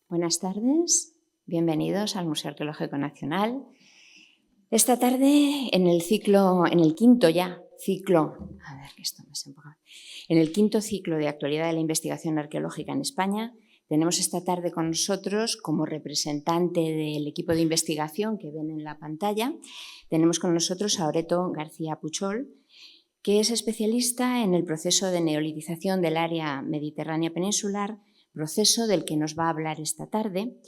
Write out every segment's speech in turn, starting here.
Buenas tardes, bienvenidos al Museo Arqueológico Nacional. Esta tarde, en el quinto ciclo de actualidad de la investigación arqueológica en España, tenemos esta tarde con nosotros, como representante del equipo de investigación que ven en la pantalla, tenemos con nosotros a Oreto García Puchol, que es especialista en el proceso de neolitización del área mediterránea peninsular, proceso del que nos va a hablar esta tarde,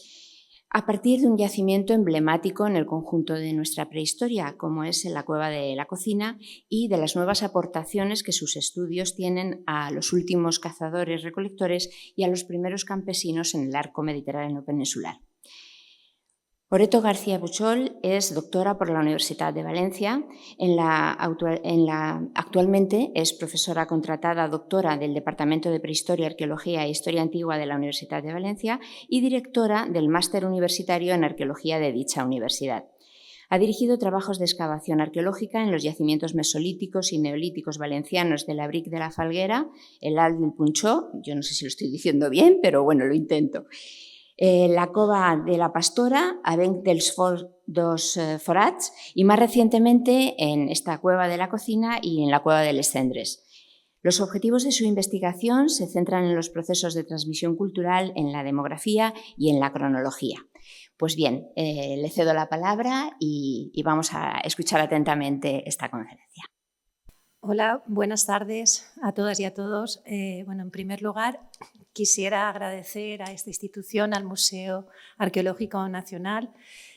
a partir de un yacimiento emblemático en el conjunto de nuestra prehistoria, como es en la Cueva de la Cocina, y de las nuevas aportaciones que sus estudios tienen a los últimos cazadores-recolectores y a los primeros campesinos en el arco mediterráneo peninsular. Oreto García Puchol es doctora por la Universidad de Valencia. Actualmente es profesora contratada doctora del Departamento de Prehistoria, Arqueología e Historia Antigua de la Universidad de Valencia y directora del Máster Universitario en Arqueología de dicha universidad. Ha dirigido trabajos de excavación arqueológica en los yacimientos mesolíticos y neolíticos valencianos de la Bric de la Falguera, el Alt del Punxó, yo no sé si lo estoy diciendo bien, pero bueno, lo intento, la Cova de la Pastora, Avenc dels Forats y más recientemente en esta Cueva de la Cocina y en la Cueva de les Cendres. Los objetivos de su investigación se centran en los procesos de transmisión cultural, en la demografía y en la cronología. Pues bien, le cedo la palabra y vamos a escuchar atentamente esta conferencia. Hola, buenas tardes a todas y a todos. En primer lugar, quisiera agradecer a esta institución, al Museo Arqueológico Nacional,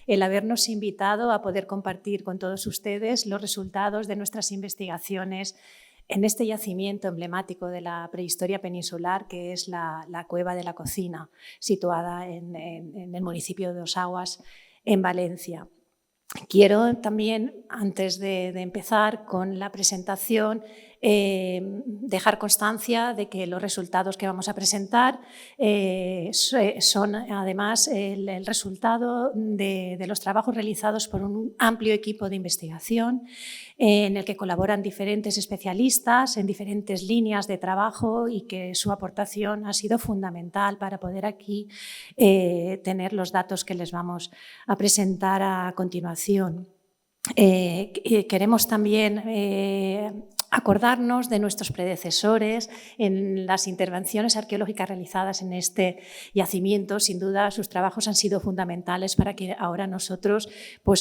el habernos invitado a poder compartir con todos ustedes los resultados de nuestras investigaciones en este yacimiento emblemático de la prehistoria peninsular, que es la Cueva de la Cocina, situada en el municipio de Osaguas, en Valencia. Quiero también, antes de empezar con la presentación, dejar constancia de que los resultados que vamos a presentar son además el resultado de los trabajos realizados por un amplio equipo de investigación en el que colaboran diferentes especialistas en diferentes líneas de trabajo y que su aportación ha sido fundamental para poder aquí tener los datos que les vamos a presentar a continuación. Queremos también acordarnos de nuestros predecesores en las intervenciones arqueológicas realizadas en este yacimiento. Sin duda, sus trabajos han sido fundamentales para que ahora nosotros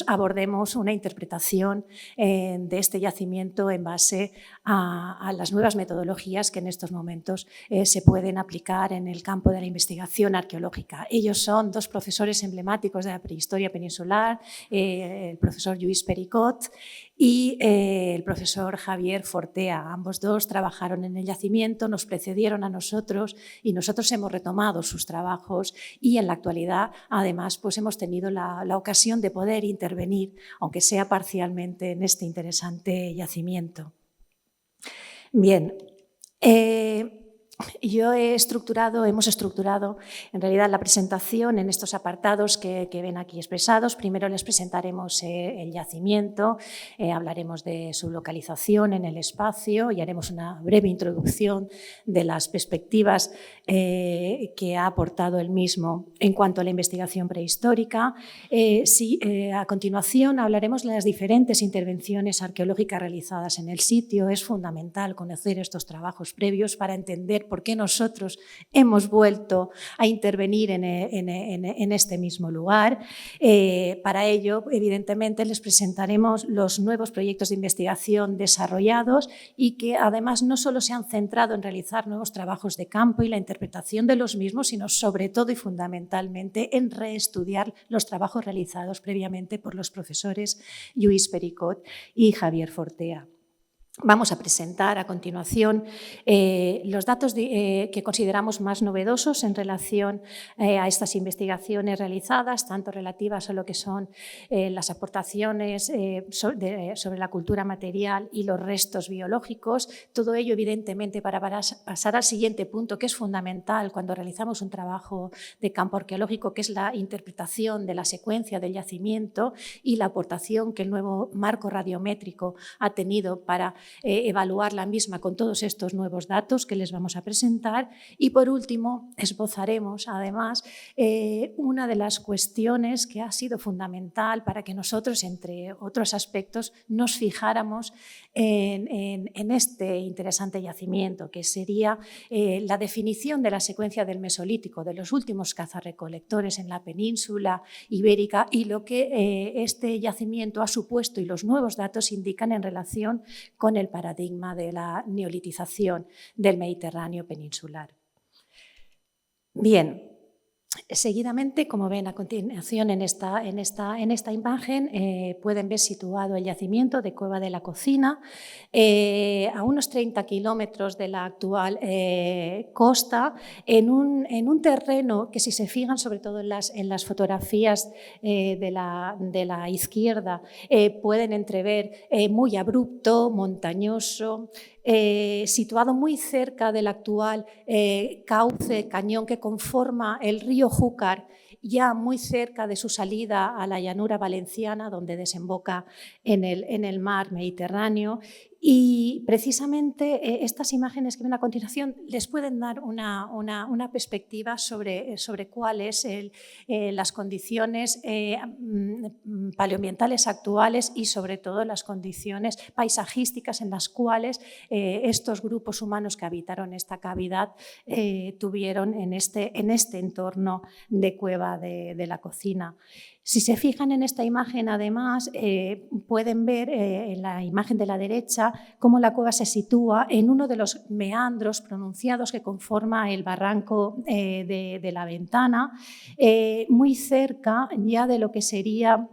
abordemos una interpretación de este yacimiento en base a las nuevas metodologías que en estos momentos se pueden aplicar en el campo de la investigación arqueológica. Ellos son dos profesores emblemáticos de la prehistoria peninsular, el profesor Lluís Pericot y el profesor Javier Fortea. Ambos dos trabajaron en el yacimiento, nos precedieron a nosotros y nosotros hemos retomado sus trabajos y en la actualidad además hemos tenido la ocasión de poder intervenir, aunque sea parcialmente, en este interesante yacimiento. Bien. Hemos estructurado en realidad la presentación en estos apartados que ven aquí expresados. Primero les presentaremos el yacimiento, hablaremos de su localización en el espacio y haremos una breve introducción de las perspectivas que ha aportado el mismo en cuanto a la investigación prehistórica. A continuación hablaremos de las diferentes intervenciones arqueológicas realizadas en el sitio. Es fundamental conocer estos trabajos previos para entender por qué nosotros hemos vuelto a intervenir en este mismo lugar. Para ello, evidentemente, les presentaremos los nuevos proyectos de investigación desarrollados y que además no solo se han centrado en realizar nuevos trabajos de campo y la interpretación de los mismos, sino sobre todo y fundamentalmente en reestudiar los trabajos realizados previamente por los profesores Lluís Pericot y Javier Fortea. Vamos a presentar a continuación los datos que consideramos más novedosos en relación a estas investigaciones realizadas, tanto relativas a lo que son las aportaciones sobre la cultura material y los restos biológicos. Todo ello, evidentemente, para pasar al siguiente punto, que es fundamental cuando realizamos un trabajo de campo arqueológico, que es la interpretación de la secuencia del yacimiento y la aportación que el nuevo marco radiométrico ha tenido para evaluar la misma con todos estos nuevos datos que les vamos a presentar. Y por último, esbozaremos además una de las cuestiones que ha sido fundamental para que nosotros, entre otros aspectos, nos fijáramos en este interesante yacimiento, que sería la definición de la secuencia del Mesolítico, de los últimos cazarrecolectores en la península ibérica y lo que este yacimiento ha supuesto y los nuevos datos indican en relación con el paradigma de la neolitización del Mediterráneo peninsular. Bien. Seguidamente, como ven a continuación en esta imagen, pueden ver situado el yacimiento de Cueva de la Cocina, a unos 30 kilómetros de la actual costa, en un terreno que, si se fijan sobre todo en las fotografías de la izquierda, pueden entrever muy abrupto, montañoso, situado muy cerca del actual cauce, cañón que conforma el río Júcar, ya muy cerca de su salida a la llanura valenciana, donde desemboca en el mar Mediterráneo. Y precisamente estas imágenes que ven a continuación les pueden dar una perspectiva sobre cuáles las condiciones paleoambientales actuales y sobre todo las condiciones paisajísticas en las cuales estos grupos humanos que habitaron esta cavidad tuvieron en este entorno de Cueva de la Cocina. Si se fijan en esta imagen, además, pueden ver en la imagen de la derecha cómo la cueva se sitúa en uno de los meandros pronunciados que conforma el barranco de la Ventana, muy cerca ya de lo que sería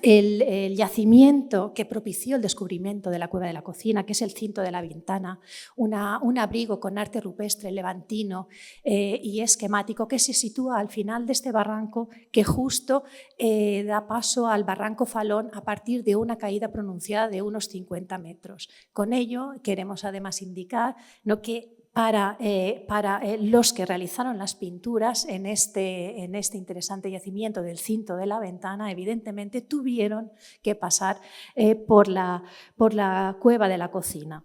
el yacimiento que propició el descubrimiento de la Cueva de la Cocina, que es el Cinto de la Ventana, un abrigo con arte rupestre levantino y esquemático que se sitúa al final de este barranco, que justo da paso al barranco Falón a partir de una caída pronunciada de unos 50 metros. Con ello queremos además indicar que para los que realizaron las pinturas en este interesante yacimiento del Cinto de la Ventana, evidentemente tuvieron que pasar por la Cueva de la Cocina.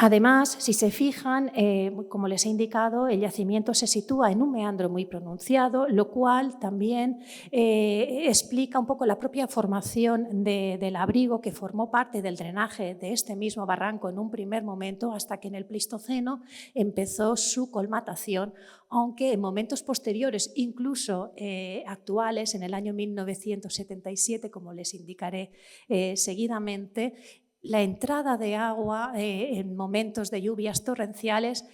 Además, si se fijan, como les he indicado, el yacimiento se sitúa en un meandro muy pronunciado, lo cual también explica un poco la propia formación del abrigo que formó parte del drenaje de este mismo barranco en un primer momento, hasta que en el Pleistoceno empezó su colmatación, aunque en momentos posteriores, incluso actuales, en el año 1977, como les indicaré seguidamente, la entrada de agua en momentos de lluvias torrenciales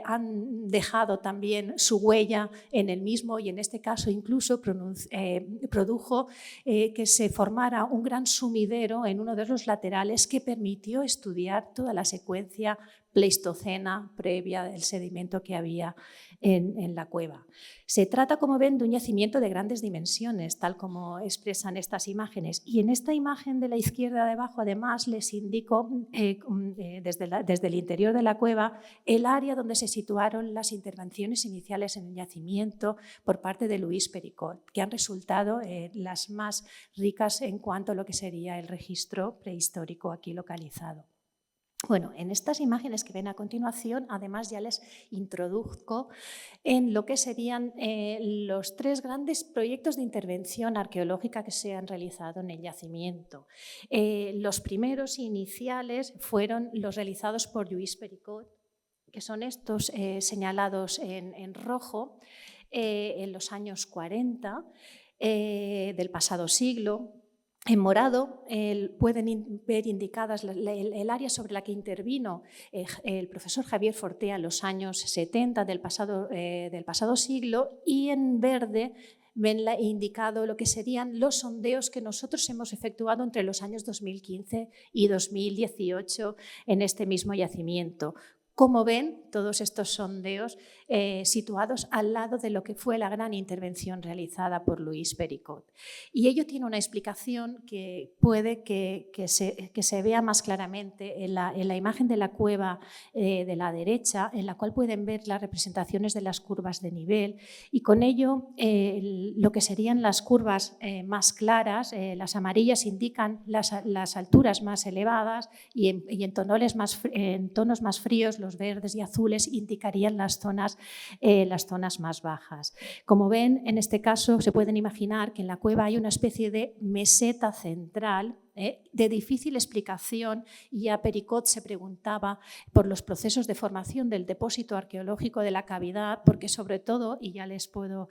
han dejado también su huella en el mismo y en este caso incluso produjo que se formara un gran sumidero en uno de los laterales que permitió estudiar toda la secuencia pleistocena previa del sedimento que había en la cueva. Se trata, como ven, de un yacimiento de grandes dimensiones, tal como expresan estas imágenes. Y en esta imagen de la izquierda de abajo, además, les indico desde el interior de la cueva el área donde se situaron las intervenciones iniciales en el yacimiento por parte de Luis Pericot, que han resultado las más ricas en cuanto a lo que sería el registro prehistórico aquí localizado. Bueno, en estas imágenes que ven a continuación, además ya les introduzco en lo que serían los tres grandes proyectos de intervención arqueológica que se han realizado en el yacimiento. Los primeros iniciales fueron los realizados por Lluís Pericot, que son estos señalados en rojo, en los años 40 del pasado siglo. En morado pueden ver indicadas el área sobre la que intervino el profesor Javier Fortea en los años 70 del pasado siglo, y en verde ven indicado lo que serían los sondeos que nosotros hemos efectuado entre los años 2015 y 2018 en este mismo yacimiento, Como ven, todos estos sondeos situados al lado de lo que fue la gran intervención realizada por Louis Pericot. Y ello tiene una explicación que puede que se vea más claramente en la imagen de la cueva de la derecha, en la cual pueden ver las representaciones de las curvas de nivel, y con ello lo que serían las curvas más claras, las amarillas indican las alturas más elevadas y en tonos más fríos, los verdes y azules indicarían las zonas más bajas. Como ven, en este caso se pueden imaginar que en la cueva hay una especie de meseta central de difícil explicación, y ya Pericot se preguntaba por los procesos de formación del depósito arqueológico de la cavidad, porque sobre todo, y ya les puedo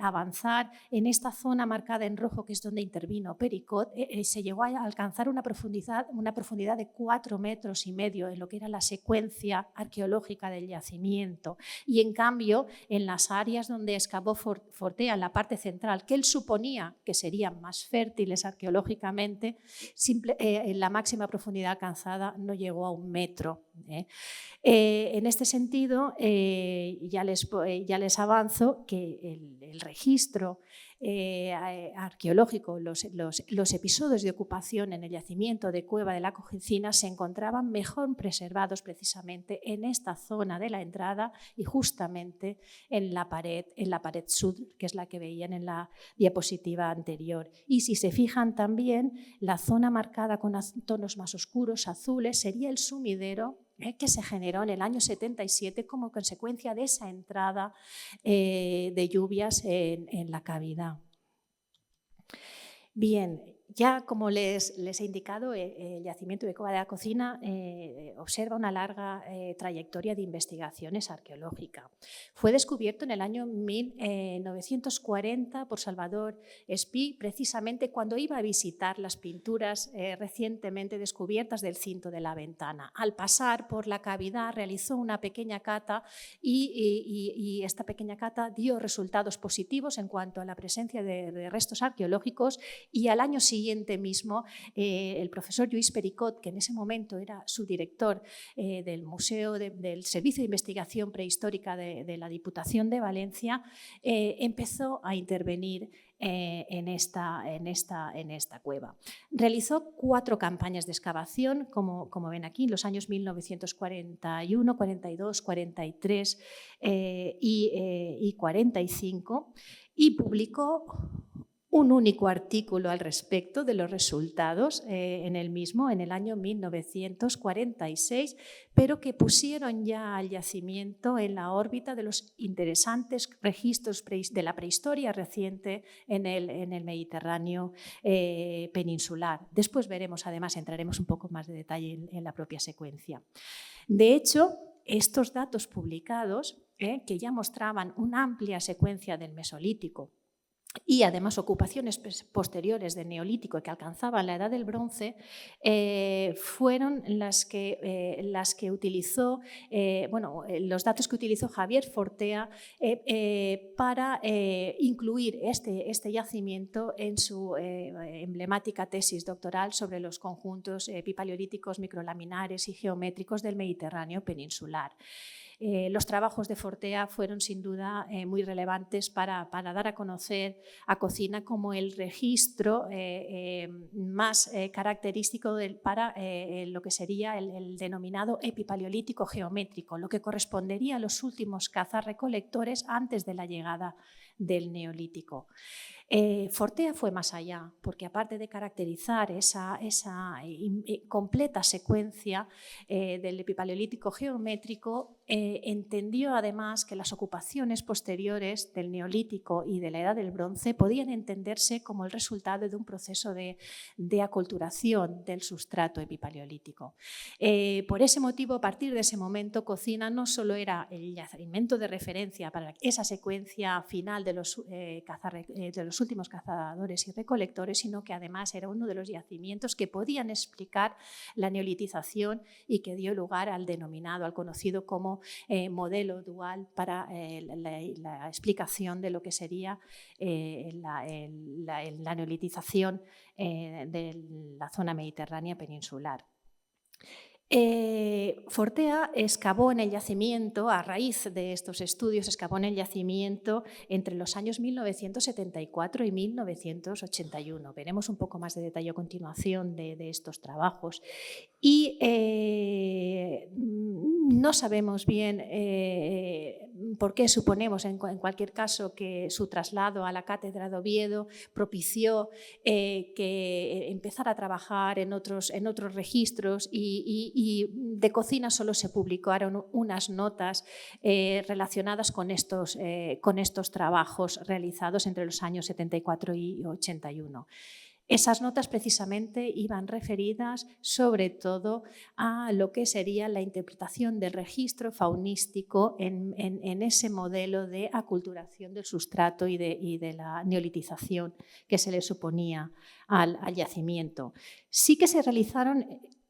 avanzar, en esta zona marcada en rojo, que es donde intervino Pericot, se llegó a alcanzar una profundidad de 4,5 metros en lo que era la secuencia arqueológica del yacimiento, y en cambio en las áreas donde excavó Fortea, en la parte central, que él suponía que serían más fértiles arqueológicamente, la máxima profundidad alcanzada no llegó a 1 metro. En este sentido, ya les avanzo que el registro arqueológico, los episodios de ocupación en el yacimiento de Cueva de la Cojicina se encontraban mejor preservados precisamente en esta zona de la entrada y justamente en la pared sur, que es la que veían en la diapositiva anterior. Y si se fijan también, la zona marcada con tonos más oscuros, azules, sería el sumidero que se generó en el año 77 como consecuencia de esa entrada de lluvias en la cavidad. Bien, ya como les he indicado, el yacimiento de Cueva de la Cocina observa una larga trayectoria de investigaciones arqueológicas. Fue descubierto en el año 1940 por Salvador Espí, precisamente cuando iba a visitar las pinturas recientemente descubiertas del cinto de la ventana. Al pasar por la cavidad realizó una pequeña cata y esta pequeña cata dio resultados positivos en cuanto a la presencia de restos arqueológicos, y al año siguiente mismo el profesor Lluís Pericot, que en ese momento era subdirector del Museo del Servicio de Investigación Prehistórica de la Diputación de Valencia, empezó a intervenir en esta cueva. Realizó 4 campañas de excavación, como ven aquí, en los años 1941, 42, 43 y 45, y publicó un único artículo al respecto de los resultados en el mismo en el año 1946, pero que pusieron ya al yacimiento en la órbita de los interesantes registros de la prehistoria reciente en el Mediterráneo peninsular. Después veremos, además, entraremos un poco más de detalle en la propia secuencia. De hecho, estos datos publicados, que ya mostraban una amplia secuencia del Mesolítico, y además ocupaciones posteriores del Neolítico que alcanzaban la Edad del Bronce, fueron las que utilizó, los datos que utilizó Javier Fortea para incluir este yacimiento en su emblemática tesis doctoral sobre los conjuntos epipaleolíticos, microlaminares y geométricos del Mediterráneo peninsular. Los trabajos de Fortea fueron sin duda muy relevantes para dar a conocer a Cocina como el registro más característico para lo que sería el denominado epipaleolítico geométrico, lo que correspondería a los últimos cazarrecolectores antes de la llegada del Neolítico. Fortea fue más allá, porque aparte de caracterizar esa completa secuencia del epipaleolítico geométrico, entendió además que las ocupaciones posteriores del Neolítico y de la Edad del Bronce podían entenderse como el resultado de un proceso de aculturación del sustrato epipaleolítico. Por ese motivo, a partir de ese momento, Cocina no solo era el yacimiento de referencia para esa secuencia final de los últimos cazadores y recolectores, sino que además era uno de los yacimientos que podían explicar la neolitización y que dio lugar al conocido como modelo dual para la explicación de lo que sería la neolitización de la zona mediterránea peninsular. Fortea excavó en el yacimiento, a raíz de estos estudios, excavó en el yacimiento entre los años 1974 y 1981. Veremos un poco más de detalle a continuación de estos trabajos. Y no sabemos bien por qué suponemos, en cualquier caso, que su traslado a la Cátedra de Oviedo propició que empezara a trabajar en otros registros y de cocina solo se publicaron unas notas relacionadas con estos trabajos realizados entre los años 74 y 81. Esas notas precisamente iban referidas sobre todo a lo que sería la interpretación del registro faunístico en ese modelo de aculturación del sustrato y de la neolitización que se le suponía al yacimiento. Sí que se realizaron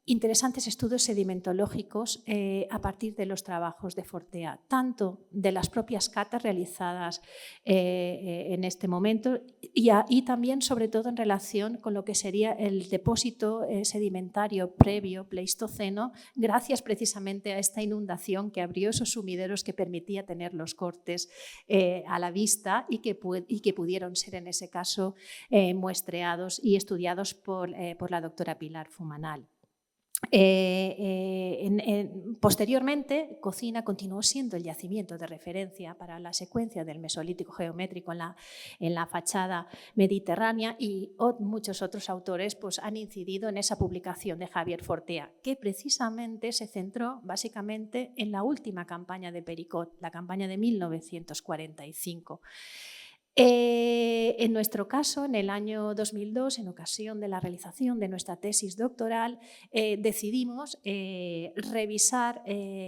interesantes estudios sedimentológicos a partir de los trabajos de Fortea, tanto de las propias catas realizadas en este momento y también, sobre todo, en relación con lo que sería el depósito sedimentario previo Pleistoceno, gracias precisamente a esta inundación que abrió esos sumideros que permitía tener los cortes a la vista y que pudieron ser, en ese caso, muestreados y estudiados por la doctora Pilar Fumanal. Posteriormente, Cocina continuó siendo el yacimiento de referencia para la secuencia del mesolítico geométrico en la fachada mediterránea y muchos otros autores pues, han incidido en esa publicación de Javier Fortea, que precisamente se centró básicamente en la última campaña de Pericot, la campaña de 1945. En nuestro caso, en el año 2002, en ocasión de la realización de nuestra tesis doctoral, decidimos revisar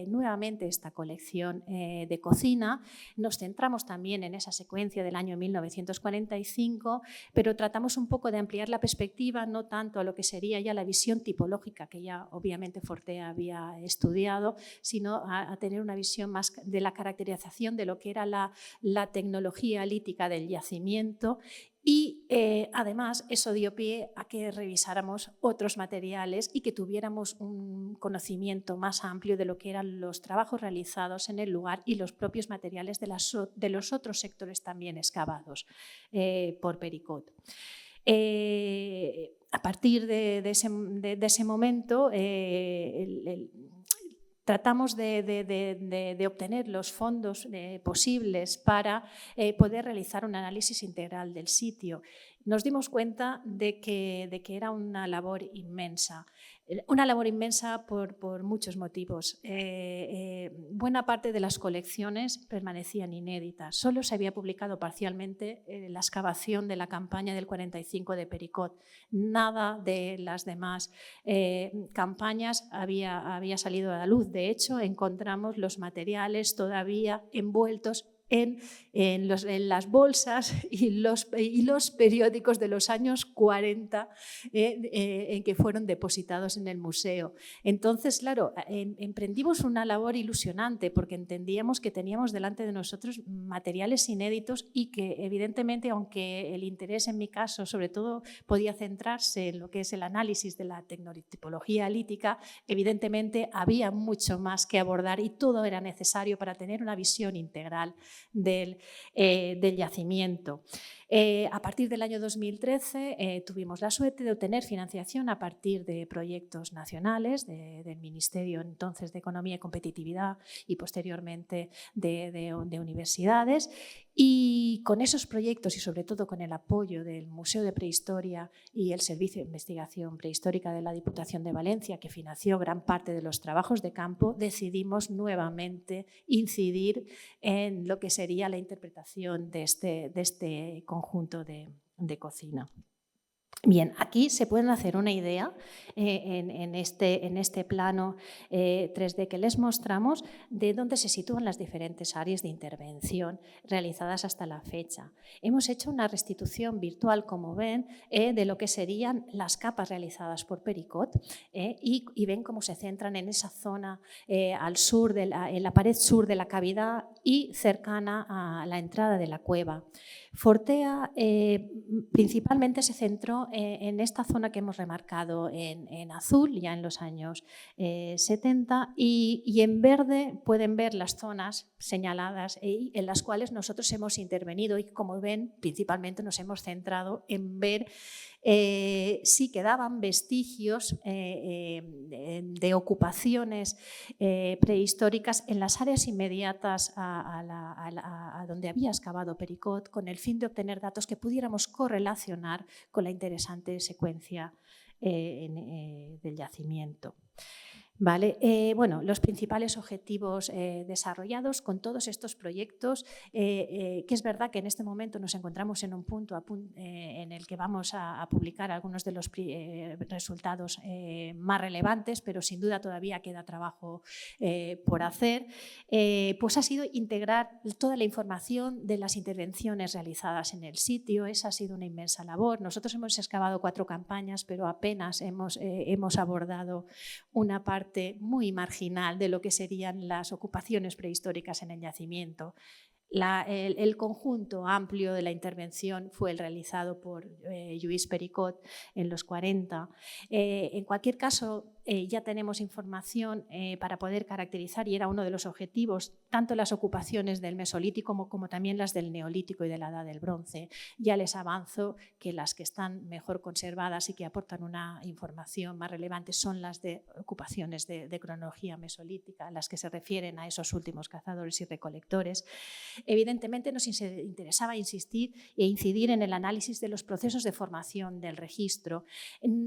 nuevamente esta colección de Cocina. Nos centramos también en esa secuencia del año 1945, pero tratamos un poco de ampliar la perspectiva, no tanto a lo que sería ya la visión tipológica, que ya obviamente Fortea había estudiado, sino a tener una visión más de la caracterización de lo que era la tecnología lítica del yacimiento y además eso dio pie a que revisáramos otros materiales y que tuviéramos un conocimiento más amplio de lo que eran los trabajos realizados en el lugar y los propios materiales de los otros sectores también excavados por Pericot. A partir de ese momento, tratamos de obtener los fondos posibles para poder realizar un análisis integral del sitio. Nos dimos cuenta de que era una labor inmensa. Por muchos motivos. Buena parte de las colecciones permanecían inéditas. Solo se había publicado parcialmente la excavación de la campaña del 45 de Pericot. Nada de las demás campañas había salido a la luz. De hecho, encontramos los materiales todavía envueltos en las bolsas y los periódicos de los años 40 en que fueron depositados en el museo. Entonces, claro, emprendimos una labor ilusionante porque entendíamos que teníamos delante de nosotros materiales inéditos y que, evidentemente, aunque el interés en mi caso sobre todo podía centrarse en lo que es el análisis de la tecnotipología lítica, evidentemente había mucho más que abordar y todo era necesario para tener una visión integral del yacimiento. A partir del año 2013 tuvimos la suerte de obtener financiación a partir de proyectos nacionales del Ministerio entonces de Economía y Competitividad y posteriormente de universidades, y con esos proyectos y sobre todo con el apoyo del Museo de Prehistoria y el Servicio de Investigación Prehistórica de la Diputación de Valencia, que financió gran parte de los trabajos de campo, decidimos nuevamente incidir en lo que sería la interpretación de este conjunto de cocina. Bien, aquí se pueden hacer una idea en este plano 3D que les mostramos de dónde se sitúan las diferentes áreas de intervención realizadas hasta la fecha. Hemos hecho una restitución virtual, como ven, de lo que serían las capas realizadas por Pericot y ven cómo se centran en esa zona al sur, en la pared sur de la cavidad y cercana a la entrada de la cueva. Fortea principalmente se centró en esta zona que hemos remarcado en azul, ya en los años 70, y en verde pueden ver las zonas señaladas en las cuales nosotros hemos intervenido y, como ven, principalmente nos hemos centrado en ver si quedaban vestigios de ocupaciones prehistóricas en las áreas inmediatas a donde había excavado Pericot, con el fin de obtener datos que pudiéramos correlacionar con la interesante secuencia del yacimiento. Vale, bueno, los principales objetivos desarrollados con todos estos proyectos, que es verdad que en este momento nos encontramos en un punto en el que vamos a publicar algunos de los resultados más relevantes, pero sin duda todavía queda trabajo por hacer, pues ha sido integrar toda la información de las intervenciones realizadas en el sitio. Esa ha sido una inmensa labor. Nosotros hemos excavado 4 campañas, pero apenas hemos abordado una parte muy marginal de lo que serían las ocupaciones prehistóricas en el yacimiento. El conjunto amplio de la intervención fue el realizado por Lluís Pericot en los 40. En cualquier caso, ya tenemos información para poder caracterizar, y era uno de los objetivos, tanto las ocupaciones del Mesolítico como también las del Neolítico y de la Edad del Bronce. Ya les avanzo que las que están mejor conservadas y que aportan una información más relevante son las de ocupaciones de cronología mesolítica, las que se refieren a esos últimos cazadores y recolectores. Evidentemente nos interesaba insistir e incidir en el análisis de los procesos de formación del registro.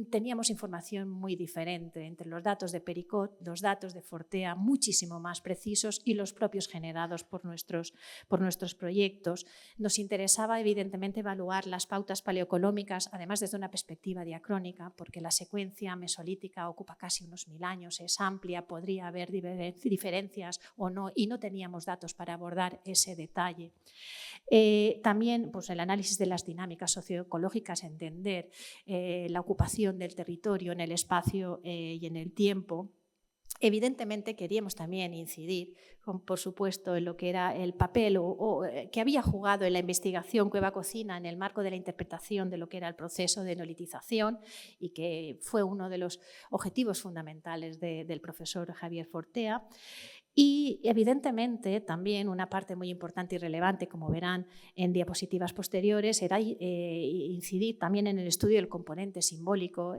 Teníamos información muy diferente entre los datos de Pericot, los datos de Fortea, muchísimo más precisos, y los propios generados por nuestros proyectos. Nos interesaba evidentemente evaluar las pautas paleoeconómicas, además desde una perspectiva diacrónica, porque la secuencia mesolítica ocupa casi unos 1000 años, es amplia, podría haber diferencias o no, y no teníamos datos para abordar ese detalle. También pues, el análisis de las dinámicas socioecológicas, entender la ocupación del territorio en el espacio y en el tiempo. Evidentemente queríamos también incidir, por supuesto, en lo que era el papel que había jugado en la investigación Cueva Cocina en el marco de la interpretación de lo que era el proceso de neolitización, y que fue uno de los objetivos fundamentales del profesor Javier Fortea. Y evidentemente también una parte muy importante y relevante, como verán en diapositivas posteriores, era incidir también en el estudio del componente simbólico.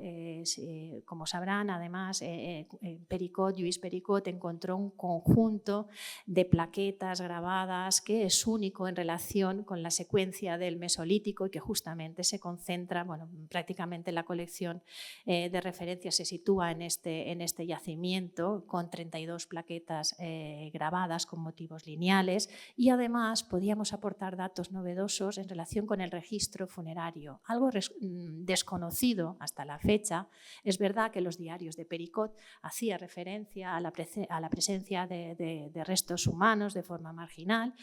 Como sabrán, además, Lluís Pericot encontró un conjunto de plaquetas grabadas que es único en relación con la secuencia del Mesolítico y que justamente se concentra, bueno, prácticamente la colección de referencias se sitúa en este yacimiento, con 32 plaquetas grabadas con motivos lineales, y además podíamos aportar datos novedosos en relación con el registro funerario, algo desconocido hasta la fecha. Es verdad que los diarios de Pericot hacían referencia a la presencia de restos humanos de forma marginal.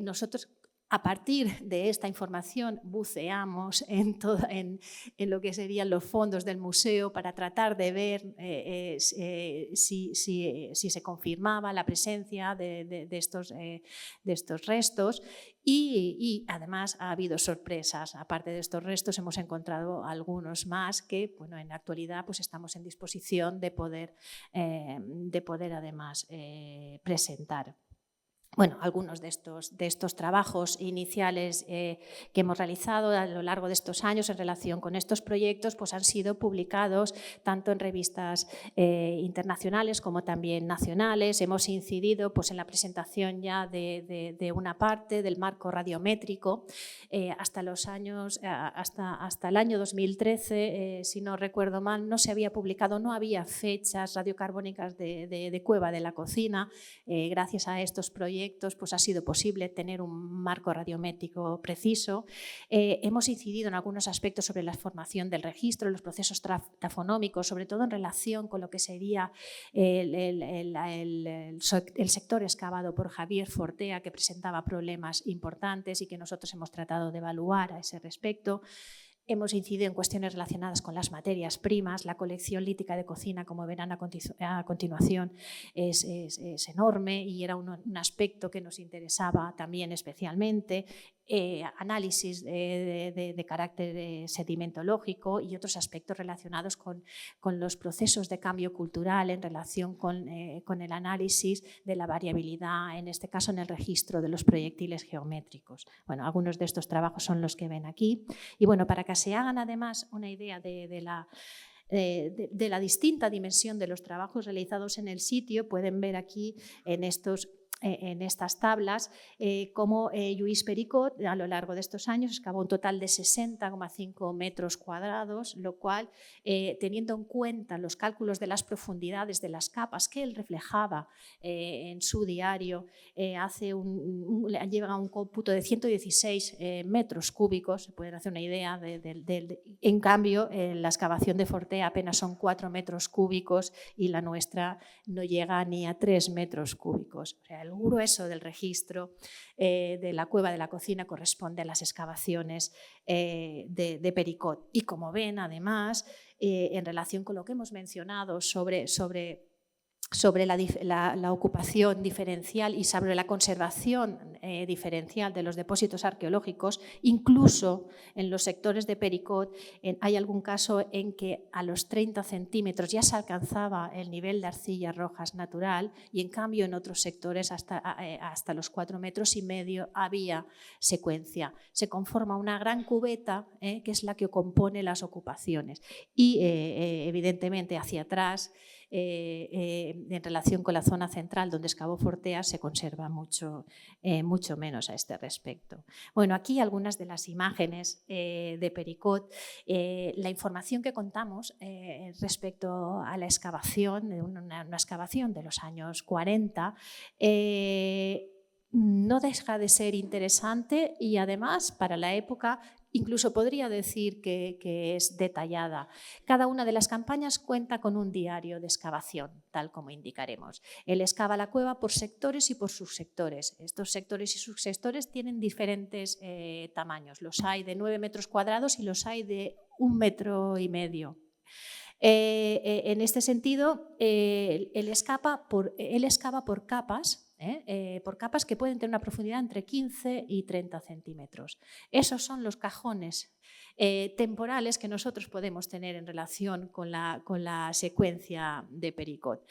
Nosotros, a partir de esta información, buceamos en lo que serían los fondos del museo para tratar de ver si se confirmaba la presencia de estos restos, y además ha habido sorpresas. Aparte de estos restos hemos encontrado algunos más que, bueno, en la actualidad pues estamos en disposición de poder además presentar. Bueno, algunos de estos trabajos iniciales que hemos realizado a lo largo de estos años en relación con estos proyectos pues han sido publicados tanto en revistas internacionales como también nacionales. Hemos incidido pues, en la presentación ya de una parte del marco radiométrico hasta el año 2013, si no recuerdo mal, no se había publicado, no había fechas radiocarbónicas de Cueva de la Cocina. Gracias a estos proyectos pues ha sido posible tener un marco radiométrico preciso. Hemos incidido en algunos aspectos sobre la formación del registro, los procesos tafonómicos, sobre todo en relación con lo que sería el sector excavado por Javier Fortea, que presentaba problemas importantes y que nosotros hemos tratado de evaluar a ese respecto. Hemos incidido en cuestiones relacionadas con las materias primas. La colección lítica de cocina, como verán a continuación, es enorme y era un aspecto que nos interesaba también especialmente. Análisis de carácter sedimentológico y otros aspectos relacionados con los procesos de cambio cultural en relación con el análisis de la variabilidad, en este caso en el registro de los proyectiles geométricos. Bueno, algunos de estos trabajos son los que ven aquí. Y bueno, para que se hagan además una idea de la distinta dimensión de los trabajos realizados en el sitio, pueden ver aquí en estas tablas cómo Lluís Pericot a lo largo de estos años excavó un total de 60,5 metros cuadrados, lo cual, teniendo en cuenta los cálculos de las profundidades de las capas que él reflejaba en su diario, llega a un cómputo de 116 metros cúbicos. Se pueden hacer una idea. En cambio, la excavación de Fortea apenas son 4 metros cúbicos y la nuestra no llega ni a 3 metros cúbicos. O sea, el grueso del registro de la cueva de la cocina corresponde a las excavaciones de Pericot. Y como ven, además, en relación con lo que hemos mencionado sobre la ocupación diferencial y sobre la conservación diferencial de los depósitos arqueológicos, incluso en los sectores de Pericot hay algún caso en que a los 30 centímetros ya se alcanzaba el nivel de arcillas rojas natural y en cambio en otros sectores hasta los 4,5 metros había secuencia. Se conforma una gran cubeta que es la que compone las ocupaciones y evidentemente hacia atrás, en relación con la zona central donde excavó Fortea, se conserva mucho menos a este respecto. Bueno, aquí algunas de las imágenes de Pericot. La información que contamos respecto a la excavación, una excavación de los años 40, no deja de ser interesante y además para la época incluso podría decir que es detallada. Cada una de las campañas cuenta con un diario de excavación, tal como indicaremos. Él excava la cueva por sectores y por subsectores. Estos sectores y subsectores tienen diferentes tamaños. Los hay de 9 metros cuadrados y los hay de 1,5 metros. En este sentido, él excava por capas, que pueden tener una profundidad entre 15 y 30 centímetros. Esos son los cajones temporales que nosotros podemos tener en relación con la secuencia de Pericot.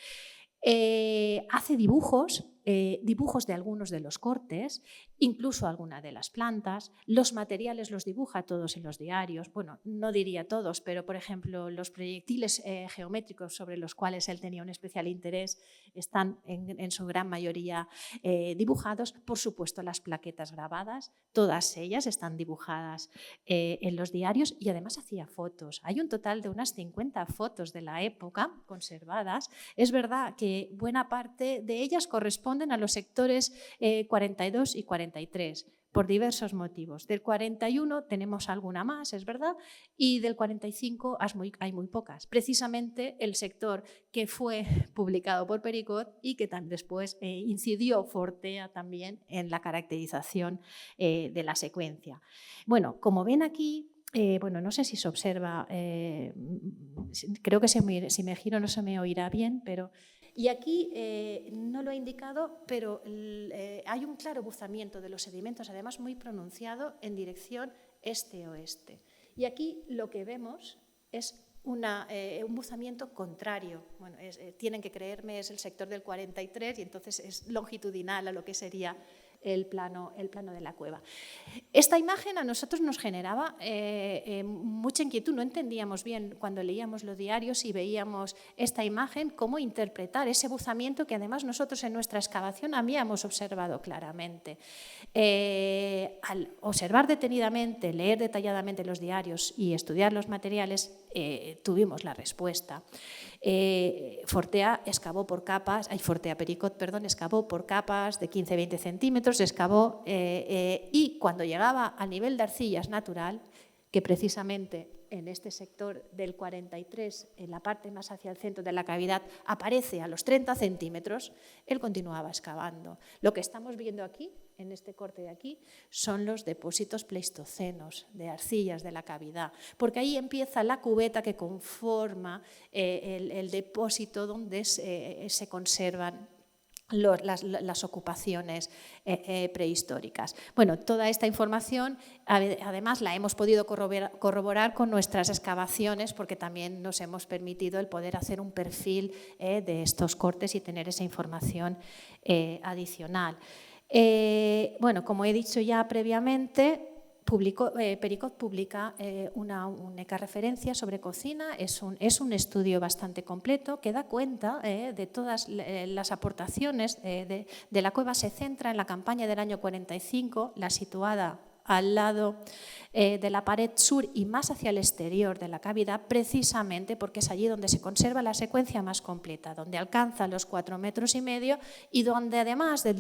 Hace dibujos de algunos de los cortes, incluso alguna de las plantas. Los materiales los dibuja todos en los diarios. Bueno, no diría todos, pero por ejemplo los proyectiles geométricos sobre los cuales él tenía un especial interés están en su gran mayoría dibujados. Por supuesto, las plaquetas grabadas, todas ellas están dibujadas en los diarios y además hacía fotos. Hay un total de unas 50 fotos de la época conservadas. Es verdad que buena parte de ellas corresponden a los sectores 42 y 43, por diversos motivos. Del 41 tenemos alguna más, es verdad, y del 45 hay muy pocas. Precisamente el sector que fue publicado por Pericot y que después incidió Fortea también en la caracterización de la secuencia. Bueno, como ven aquí, bueno, no sé si se observa, creo que si me giro no se me oirá bien, pero... Y aquí no lo he indicado, pero hay un claro buzamiento de los sedimentos, además muy pronunciado, en dirección este-oeste. Y aquí lo que vemos es un buzamiento contrario. Bueno, tienen que creerme, es el sector del 43 y entonces es longitudinal a lo que sería el plano de la cueva. Esta imagen a nosotros nos generaba mucha inquietud. No entendíamos bien cuando leíamos los diarios y veíamos esta imagen cómo interpretar ese buzamiento que además nosotros en nuestra excavación habíamos observado claramente. Al observar detenidamente, leer detalladamente los diarios y estudiar los materiales, tuvimos la respuesta. Pericot excavó por capas de 15-20 centímetros, excavó y cuando llegaba al nivel de arcillas natural, que precisamente en este sector del 43, en la parte más hacia el centro de la cavidad, aparece a los 30 centímetros, él continuaba excavando. Lo que estamos viendo aquí, en este corte de aquí, son los depósitos pleistocenos de arcillas de la cavidad, porque ahí empieza la cubeta que conforma el depósito donde se conservan las ocupaciones prehistóricas. Bueno, toda esta información además la hemos podido corroborar con nuestras excavaciones, porque también nos hemos permitido el poder hacer un perfil de estos cortes y tener esa información adicional. Bueno, como he dicho ya previamente, Pericot publica una única referencia sobre cocina, es un estudio bastante completo que da cuenta de todas las aportaciones de la cueva. Se centra en la campaña del año 45, la situada al lado de la pared sur y más hacia el exterior de la cavidad, precisamente porque es allí donde se conserva la secuencia más completa, donde alcanza los 4,5 metros y donde además de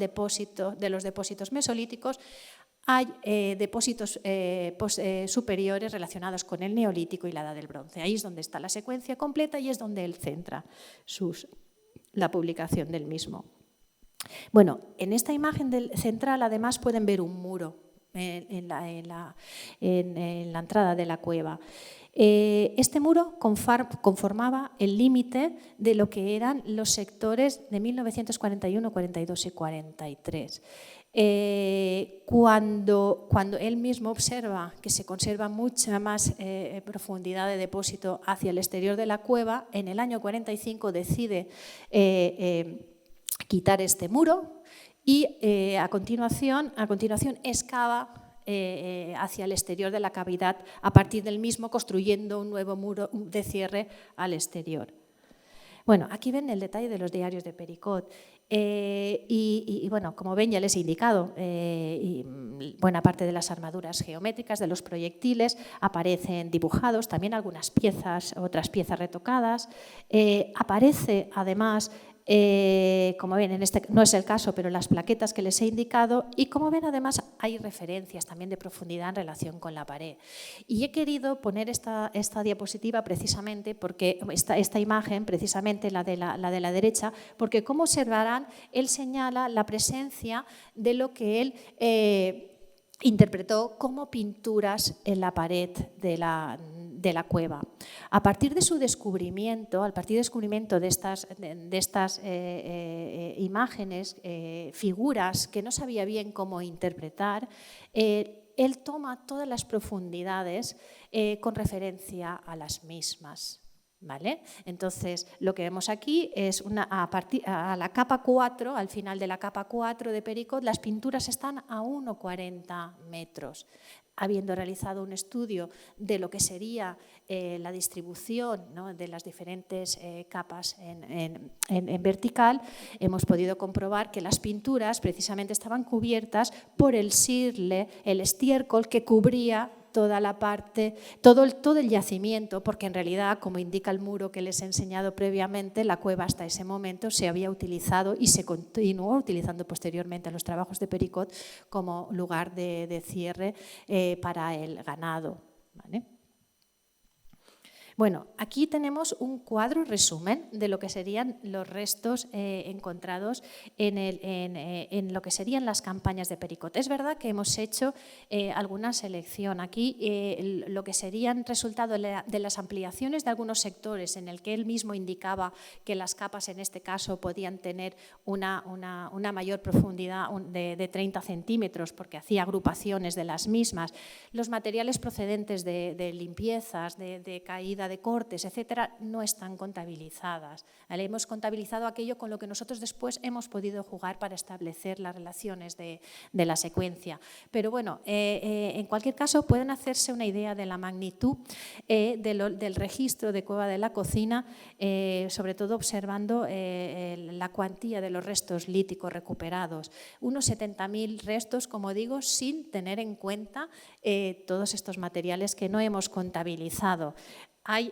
los depósitos mesolíticos hay depósitos superiores relacionados con el neolítico y la edad del bronce. Ahí es donde está la secuencia completa y es donde él centra la publicación del mismo. Bueno, en esta imagen central además pueden ver un muro en la entrada de la cueva. Este muro conformaba el límite de lo que eran los sectores de 1941, 42 y 43. Cuando él mismo observa que se conserva mucha más profundidad de depósito hacia el exterior de la cueva, en el año 45 decide quitar este muro y a continuación excava hacia el exterior de la cavidad, a partir del mismo construyendo un nuevo muro de cierre al exterior. Bueno, aquí ven el detalle de los diarios de Pericot. Y bueno, como ven, ya les he indicado, buena parte de las armaduras geométricas, de los proyectiles, aparecen dibujados, también algunas piezas, otras piezas retocadas. Aparece además, como ven, en este no es el caso, pero las plaquetas que les he indicado, y como ven además hay referencias también de profundidad en relación con la pared. Y he querido poner esta diapositiva precisamente porque esta imagen, precisamente la de la derecha, porque como observarán, él señala la presencia de lo que él interpretó como pinturas en la pared de la cueva. A partir de su descubrimiento, de estas imágenes, figuras que no sabía bien cómo interpretar, él toma todas las profundidades con referencia a las mismas. ¿Vale? Entonces, lo que vemos aquí es a la capa 4, al final de la capa 4 de Pericot, las pinturas están a 1,40 metros. Habiendo realizado un estudio de lo que sería la distribución, ¿no?, de las diferentes capas en vertical, hemos podido comprobar que las pinturas precisamente estaban cubiertas por el sirle, el estiércol que cubría toda la parte, todo el yacimiento, porque en realidad, como indica el muro que les he enseñado previamente, la cueva hasta ese momento se había utilizado y se continuó utilizando posteriormente en los trabajos de Pericot como lugar de cierre para el ganado. ¿Vale? Bueno, aquí tenemos un cuadro resumen de lo que serían los restos encontrados en lo que serían las campañas de Pericot. Es verdad que hemos hecho alguna selección. Aquí lo que serían resultado de las ampliaciones de algunos sectores en el que él mismo indicaba que las capas en este caso podían tener una mayor profundidad de 30 centímetros porque hacía agrupaciones de las mismas. Los materiales procedentes de limpiezas, de caída de cortes, etcétera, no están contabilizadas. ¿Vale? Hemos contabilizado aquello con lo que nosotros después hemos podido jugar para establecer las relaciones de la secuencia. Pero bueno, en cualquier caso pueden hacerse una idea de la magnitud del registro de Cueva de la Cocina, sobre todo observando la cuantía de los restos líticos recuperados. Unos 70.000 restos, como digo, sin tener en cuenta todos estos materiales que no hemos contabilizado. Hay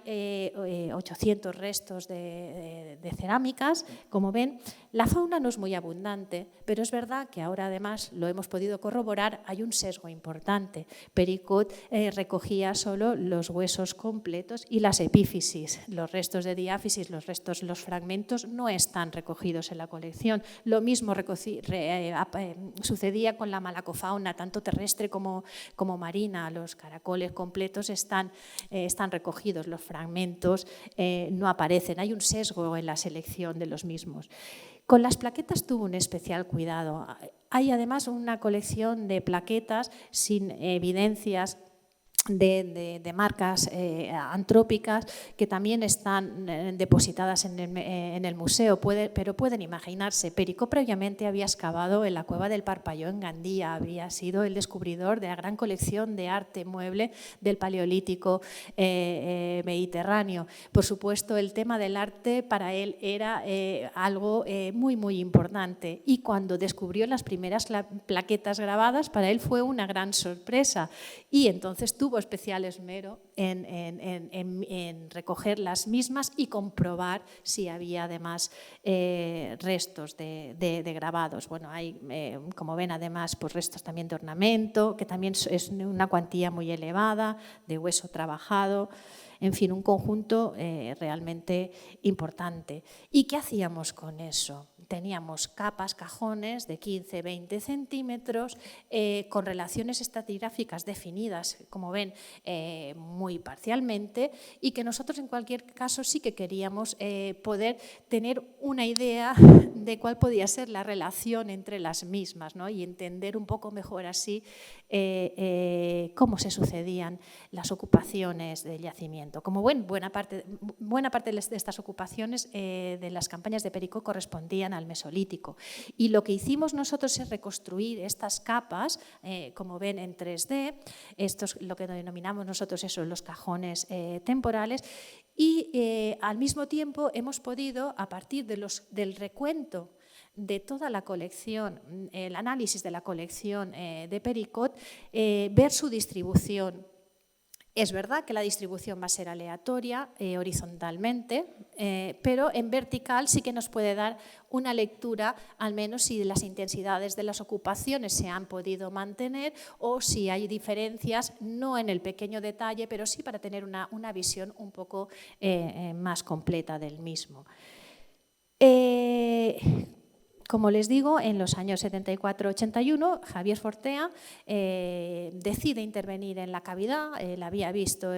800 restos de cerámicas, como ven. La fauna no es muy abundante, pero es verdad que ahora además lo hemos podido corroborar, hay un sesgo importante. Pericot recogía solo los huesos completos y las epífisis. Los restos de diáfisis, los fragmentos no están recogidos en la colección. Lo mismo sucedía con la malacofauna, tanto terrestre como marina. Los caracoles completos están recogidos. Los fragmentos no aparecen, hay un sesgo en la selección de los mismos. Con las plaquetas tuvo un especial cuidado. Hay además una colección de plaquetas sin evidencias de marcas antrópicas que también están depositadas en el museo, pero pueden imaginarse. Pericot previamente había excavado en la cueva del Parpalló en Gandía, había sido el descubridor de la gran colección de arte mueble del Paleolítico mediterráneo. Por supuesto, el tema del arte para él era algo muy, muy importante, y cuando descubrió las primeras plaquetas grabadas, para él fue una gran sorpresa, y entonces tuvo especial esmero en recoger las mismas y comprobar si había además restos de grabados. Bueno, hay, como ven, además, pues restos también de ornamento, que también es una cuantía muy elevada, de hueso trabajado. En fin, un conjunto realmente importante. ¿Y qué hacíamos con eso? Teníamos capas, cajones de 15-20 centímetros con relaciones estratigráficas definidas, como ven, muy parcialmente, y que nosotros en cualquier caso sí que queríamos poder tener una idea de cuál podía ser la relación entre las mismas, ¿no? Y entender un poco mejor así cómo se sucedían las ocupaciones del yacimiento. Como ven, buena parte de estas ocupaciones de las campañas de Pericot correspondían al Mesolítico. Y lo que hicimos nosotros es reconstruir estas capas, como ven, en 3D, estos lo que denominamos nosotros eso, los cajones temporales, y al mismo tiempo hemos podido, a partir del recuento de toda la colección, el análisis de la colección de Pericot, ver su distribución. Es verdad que la distribución va a ser aleatoria horizontalmente, pero en vertical sí que nos puede dar una lectura, al menos si las intensidades de las ocupaciones se han podido mantener o si hay diferencias, no en el pequeño detalle, pero sí para tener una visión un poco más completa del mismo. Como les digo, en los años 74-81, Javier Fortea decide intervenir en la cavidad. Él había visto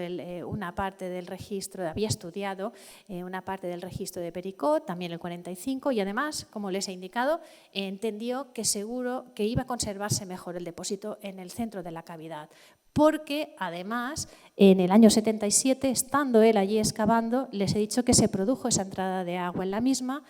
una parte del registro, había estudiado una parte del registro de Pericot, también el 45, y además, como les he indicado, entendió que seguro que iba a conservarse mejor el depósito en el centro de la cavidad, porque además en el año 77, estando él allí excavando, les he dicho que se produjo esa entrada de agua en la misma,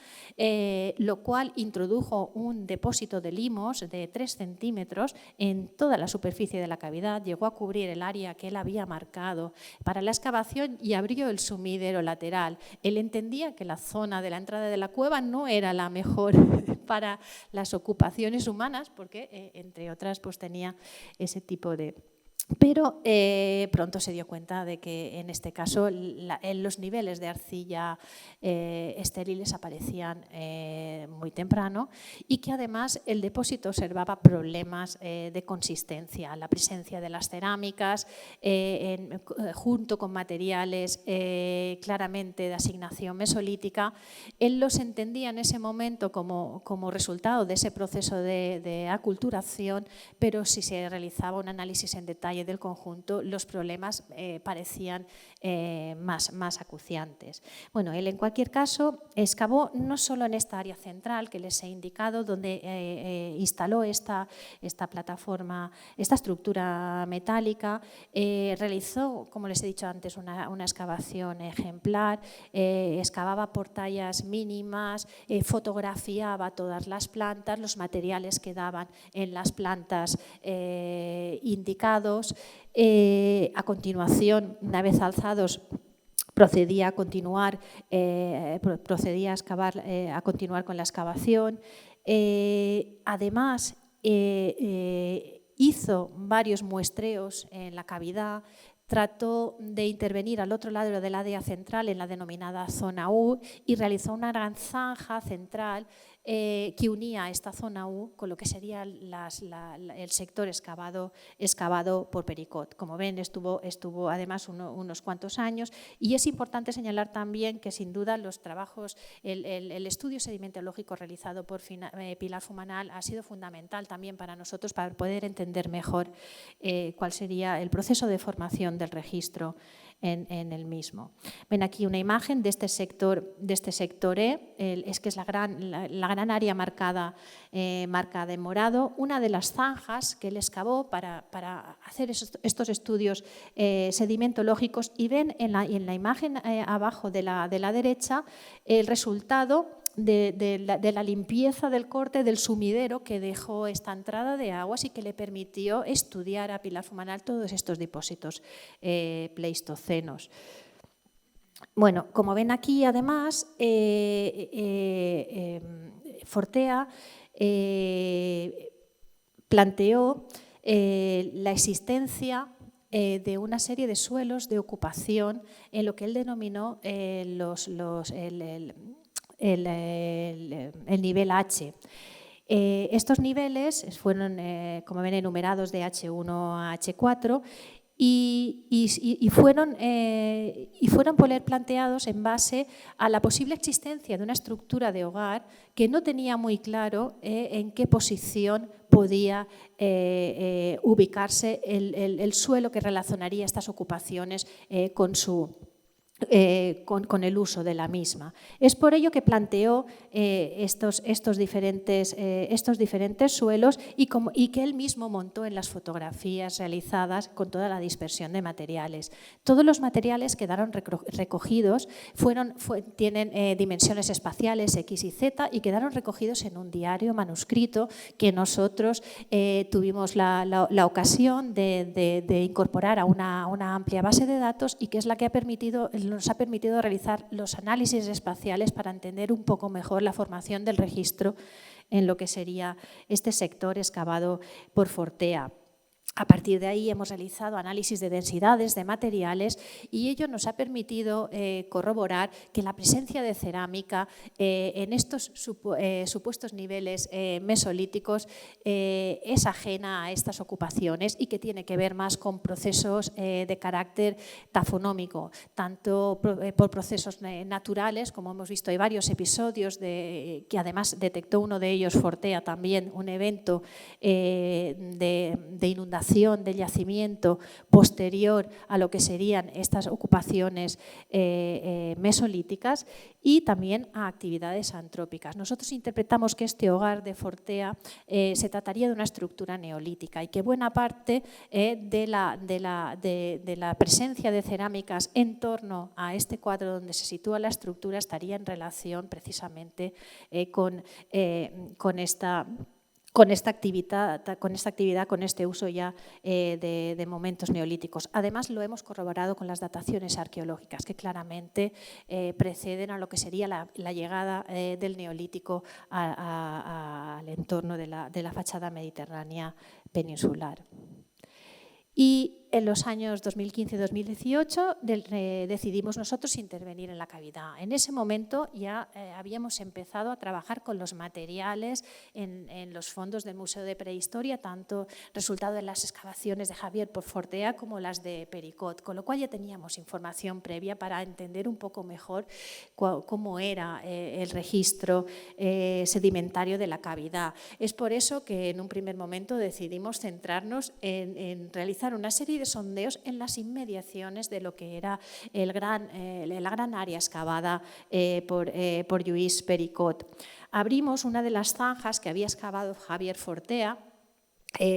lo cual introdujo un depósito de limos de 3 centímetros en toda la superficie de la cavidad, llegó a cubrir el área que él había marcado para la excavación y abrió el sumidero lateral. Él entendía que la zona de la entrada de la cueva no era la mejor para las ocupaciones humanas, porque entre otras pues tenía ese tipo de... Pero pronto se dio cuenta de que en este caso los niveles de arcilla estériles aparecían muy temprano y que además el depósito observaba problemas de consistencia, la presencia de las cerámicas junto con materiales claramente de asignación mesolítica. Él los entendía en ese momento como resultado de ese proceso de aculturación, pero si se realizaba un análisis en detalle del conjunto, los problemas parecían más acuciantes. Bueno, él en cualquier caso excavó no solo en esta área central que les he indicado, donde instaló esta plataforma, esta estructura metálica, realizó, como les he dicho antes, una excavación ejemplar, excavaba por tallas mínimas, fotografiaba todas las plantas, los materiales que daban en las plantas indicados. A continuación, una vez alzados, procedía a continuar con la excavación. Además, hizo varios muestreos en la cavidad trató de intervenir al otro lado del área central, en la denominada zona U, y realizó una gran zanja central que unía esta zona U con lo que sería el sector excavado por Pericot. Como ven, estuvo además unos cuantos años, y es importante señalar también que sin duda los trabajos, el estudio sedimentológico realizado por Pilar Fumanal ha sido fundamental también para nosotros para poder entender mejor cuál sería el proceso de formación del registro en el mismo. Ven aquí una imagen de este sector E, es que es la gran área marcada en morado, una de las zanjas que él excavó para hacer estos estudios sedimentológicos, y ven en la imagen abajo de la derecha el resultado de la limpieza del corte del sumidero que dejó esta entrada de aguas y que le permitió estudiar a Pilar Fumanal todos estos depósitos pleistocenos. Bueno, como ven aquí, además, Fortea planteó la existencia de una serie de suelos de ocupación en lo que él denominó el nivel H. Estos niveles fueron, como ven, enumerados de H1 a H4 y fueron planteados en base a la posible existencia de una estructura de hogar que no tenía muy claro en qué posición podía ubicarse el suelo que relacionaría estas ocupaciones con el uso de la misma. Es por ello que planteó estos diferentes suelos y que él mismo montó en las fotografías realizadas con toda la dispersión de materiales. Todos los materiales quedaron recogidos, tienen dimensiones espaciales X y Z, y quedaron recogidos en un diario manuscrito que nosotros tuvimos la ocasión de incorporar a una amplia base de datos, y que es la que nos ha permitido realizar los análisis espaciales para entender un poco mejor la formación del registro en lo que sería este sector excavado por Fortea. A partir de ahí hemos realizado análisis de densidades de materiales, y ello nos ha permitido corroborar que la presencia de cerámica en estos supuestos niveles mesolíticos es ajena a estas ocupaciones, y que tiene que ver más con procesos de carácter tafonómico, tanto por procesos naturales, como hemos visto. Hay varios episodios que además detectó uno de ellos, Fortea, también un evento de inundación del yacimiento posterior a lo que serían estas ocupaciones mesolíticas, y también a actividades antrópicas. Nosotros interpretamos que este hogar de Fortea se trataría de una estructura neolítica, y que buena parte de la presencia de cerámicas en torno a este cuadro donde se sitúa la estructura estaría en relación precisamente con esta actividad, con este uso ya de momentos neolíticos. Además, lo hemos corroborado con las dataciones arqueológicas, que claramente preceden a lo que sería la llegada del neolítico al entorno de la fachada mediterránea peninsular. Y en los años 2015-2018 decidimos nosotros intervenir en la cavidad. En ese momento ya habíamos empezado a trabajar con los materiales en los fondos del Museo de Prehistoria, tanto resultado de las excavaciones de Javier por Fortea como las de Pericot, con lo cual ya teníamos información previa para entender un poco mejor cómo era el registro sedimentario de la cavidad. Es por eso que en un primer momento decidimos centrarnos en realizar una serie de sondeos en las inmediaciones de lo que era la gran área excavada por Lluís Pericot. Abrimos una de las zanjas que había excavado Javier Fortea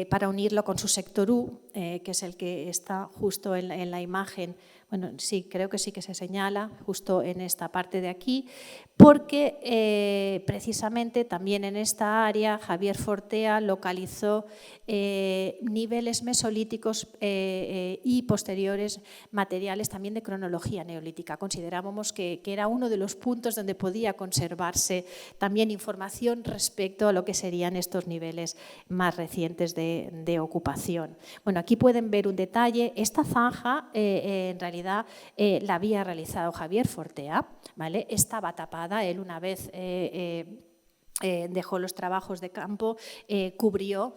para unirlo con su sector U, que es el que está justo en la imagen Bueno, sí, creo que sí que se señala justo en esta parte de aquí, porque precisamente también en esta área Javier Fortea localizó niveles mesolíticos y posteriores materiales también de cronología neolítica. Considerábamos que era uno de los puntos donde podía conservarse también información respecto a lo que serían estos niveles más recientes de ocupación. Bueno, aquí pueden ver un detalle. Esta zanja en realidad la había realizado Javier Fortea, ¿vale? Estaba tapada, él una vez dejó los trabajos de campo, cubrió,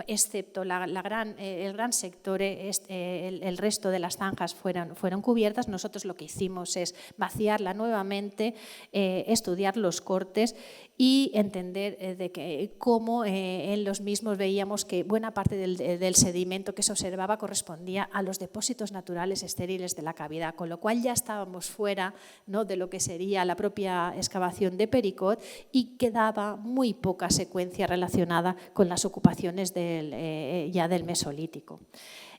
excepto el gran sector, el resto de las zanjas fueron cubiertas. Nosotros lo que hicimos es vaciarla nuevamente, estudiar los cortes y entender cómo en los mismos veíamos que buena parte del sedimento que se observaba correspondía a los depósitos naturales estériles de la cavidad, con lo cual ya estábamos fuera, ¿no?, de lo que sería la propia excavación de Pericot y quedaba muy poca secuencia relacionada con las ocupaciones ya del Mesolítico.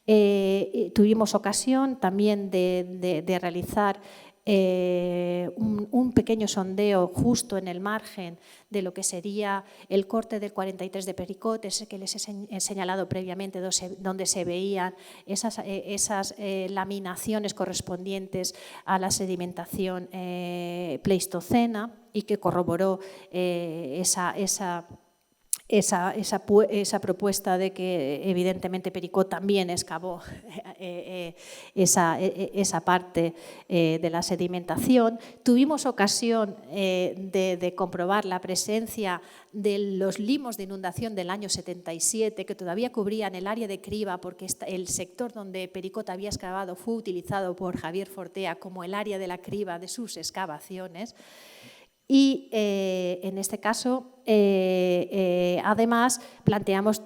Tuvimos ocasión también de realizar un pequeño sondeo justo en el margen de lo que sería el corte del 43 de Pericot, ese que les he señalado previamente, donde se veían esas laminaciones correspondientes a la sedimentación pleistocena y que corroboró esa propuesta de que evidentemente Pericot también excavó esa parte de la sedimentación. Tuvimos ocasión de comprobar la presencia de los limos de inundación del año 77 que todavía cubrían el área de criba, porque el sector donde Pericot había excavado fue utilizado por Javier Fortea como el área de la criba de sus excavaciones. Y en este caso, además, planteamos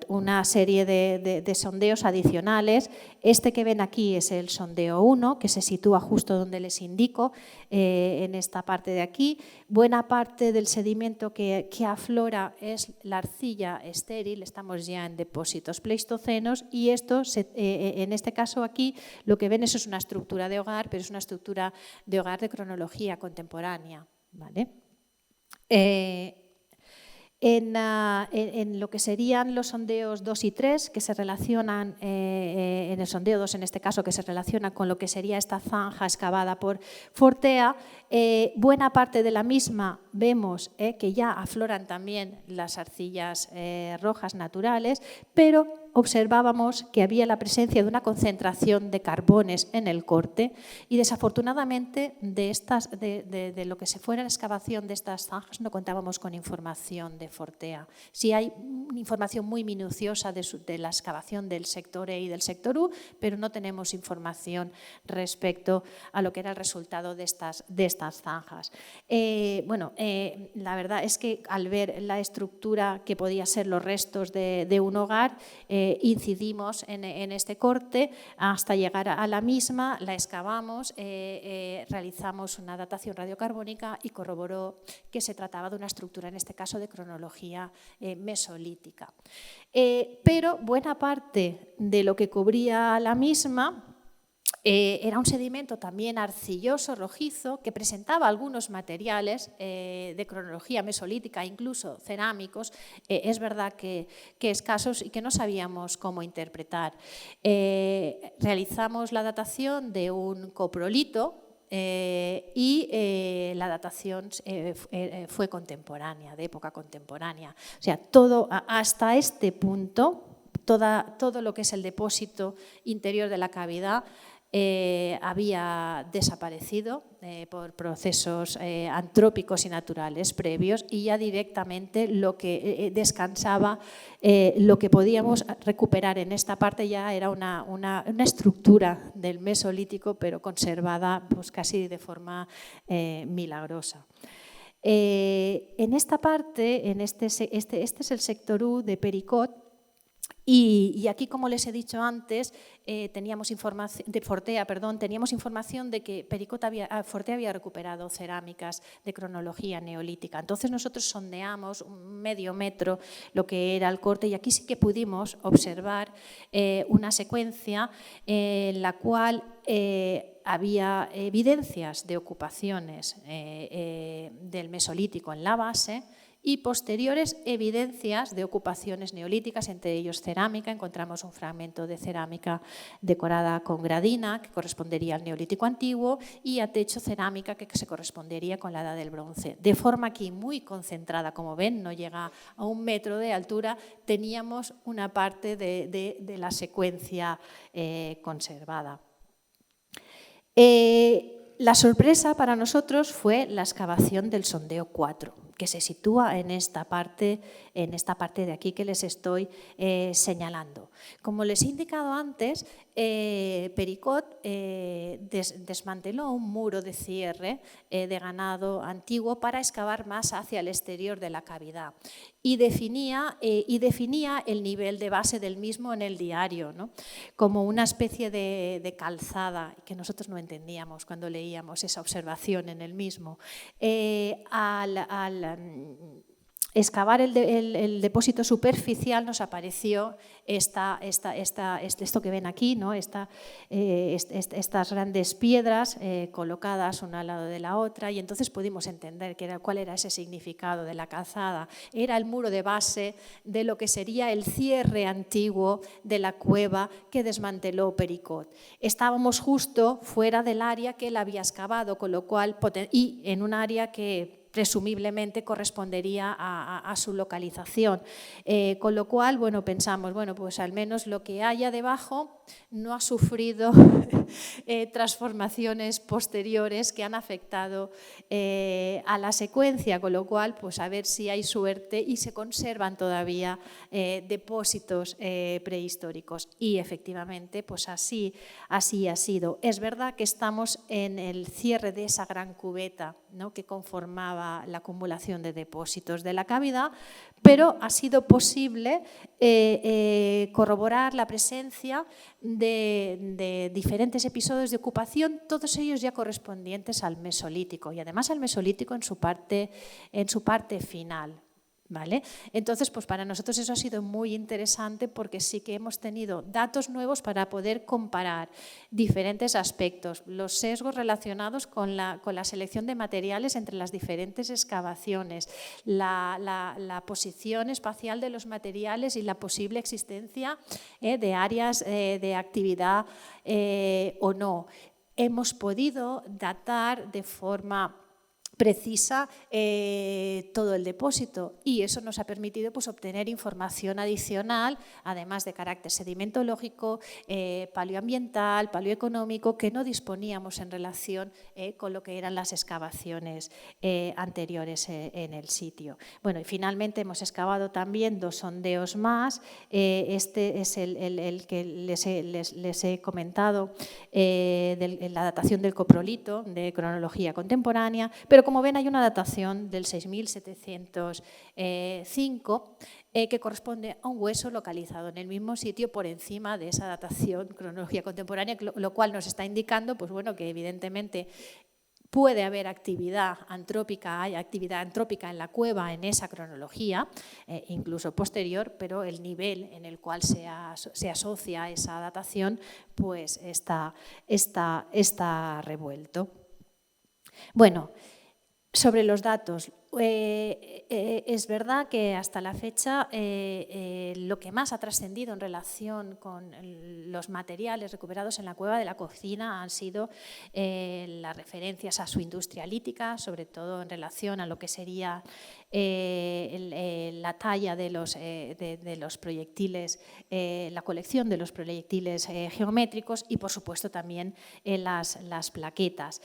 una serie de sondeos adicionales. Este que ven aquí es el sondeo 1, que se sitúa justo donde les indico, en esta parte de aquí. Buena parte del sedimento que aflora es la arcilla estéril, estamos ya en depósitos pleistocenos, y esto, en este caso aquí, lo que ven es una estructura de hogar, pero es una estructura de hogar de cronología contemporánea. ¿Vale? En lo que serían los sondeos 2 y 3, que se relacionan, en el sondeo 2 en este caso, que se relaciona con lo que sería esta zanja excavada por Fortea, buena parte de la misma vemos que ya afloran también las arcillas rojas naturales, pero observábamos que había la presencia de una concentración de carbones en el corte y desafortunadamente de lo que se fuera la excavación de estas zanjas no contábamos con información de Fortea. Sí hay información muy minuciosa de la excavación del sector E y del sector U, pero no tenemos información respecto a lo que era el resultado de estas zanjas. La verdad es que al ver la estructura que podía ser los restos de un hogar, incidimos en este corte hasta llegar a la misma, la excavamos, realizamos una datación radiocarbónica y corroboró que se trataba de una estructura, en este caso de cronología mesolítica. Pero buena parte de lo que cubría la misma era un sedimento también arcilloso, rojizo, que presentaba algunos materiales de cronología mesolítica, incluso cerámicos, es verdad que escasos y que no sabíamos cómo interpretar. Realizamos la datación de un coprolito y la datación fue contemporánea, de época contemporánea. O sea, todo hasta este punto, todo lo que es el depósito interior de la cavidad había desaparecido por procesos antrópicos y naturales previos y ya directamente lo que descansaba, lo que podíamos recuperar en esta parte ya era una estructura del Mesolítico, pero conservada pues, casi de forma milagrosa. En esta parte, este es el sector U de Pericot. Y aquí, como les he dicho antes, teníamos información de Fortea, teníamos información de que Fortea había recuperado cerámicas de cronología neolítica. Entonces nosotros sondeamos un medio metro lo que era el corte y aquí sí que pudimos observar una secuencia en la cual había evidencias de ocupaciones del Mesolítico en la base y posteriores evidencias de ocupaciones neolíticas, entre ellos cerámica. Encontramos un fragmento de cerámica decorada con gradina, que correspondería al Neolítico Antiguo, y a techo cerámica, que se correspondería con la Edad del Bronce. De forma aquí muy concentrada, como ven, no llega a 1 metro de altura, teníamos una parte de la secuencia conservada. La sorpresa para nosotros fue la excavación del sondeo 4, que se sitúa en esta parte de aquí que les estoy señalando. Como les he indicado antes, Pericot desmanteló un muro de cierre de ganado antiguo para excavar más hacia el exterior de la cavidad y definía el nivel de base del mismo en el diario, ¿no? Como una especie de calzada que nosotros no entendíamos cuando leíamos esa observación en el mismo. Al excavar el depósito superficial nos apareció esto que ven aquí, ¿no? Estas grandes piedras colocadas una al lado de la otra, y entonces pudimos entender cuál era ese significado de la calzada. Era el muro de base de lo que sería el cierre antiguo de la cueva que desmanteló Pericot. Estábamos justo fuera del área que él había excavado, con lo cual, y en un área que presumiblemente correspondería a su localización. Con lo cual, bueno, pensamos, bueno, pues al menos lo que haya debajo no ha sufrido transformaciones posteriores que han afectado a la secuencia, con lo cual, pues a ver si hay suerte y se conservan todavía depósitos prehistóricos. Y efectivamente, pues así ha sido. Es verdad que estamos en el cierre de esa gran cubeta, ¿no?, que conformaba la acumulación de depósitos de la cavidad, pero ha sido posible corroborar la presencia de diferentes episodios de ocupación, todos ellos ya correspondientes al Mesolítico, y además al Mesolítico en su parte final. ¿Vale? Entonces, pues para nosotros eso ha sido muy interesante porque sí que hemos tenido datos nuevos para poder comparar diferentes aspectos, los sesgos relacionados con la selección de materiales entre las diferentes excavaciones, la posición espacial de los materiales y la posible existencia de áreas de actividad o no. Hemos podido datar de forma precisa todo el depósito, y eso nos ha permitido pues obtener información adicional, además de carácter sedimentológico, paleoambiental, paleoeconómico, que no disponíamos en relación con lo que eran las excavaciones anteriores en el sitio. Bueno, y finalmente hemos excavado también 2 sondeos más. Este es el que les he comentado, la datación del coprolito de cronología contemporánea, pero como ven hay una datación del 6705 que corresponde a un hueso localizado en el mismo sitio por encima de esa datación cronología contemporánea, lo cual nos está indicando pues, bueno, que evidentemente puede haber actividad antrópica, hay actividad antrópica en la cueva en esa cronología, incluso posterior, pero el nivel en el cual se asocia esa datación pues está revuelto. Bueno, sobre los datos, es verdad que hasta la fecha lo que más ha trascendido en relación con los materiales recuperados en la cueva de la Cocina han sido las referencias a su industria lítica, sobre todo en relación a lo que sería la talla de los proyectiles, la colección de los proyectiles geométricos y, por supuesto, también las plaquetas.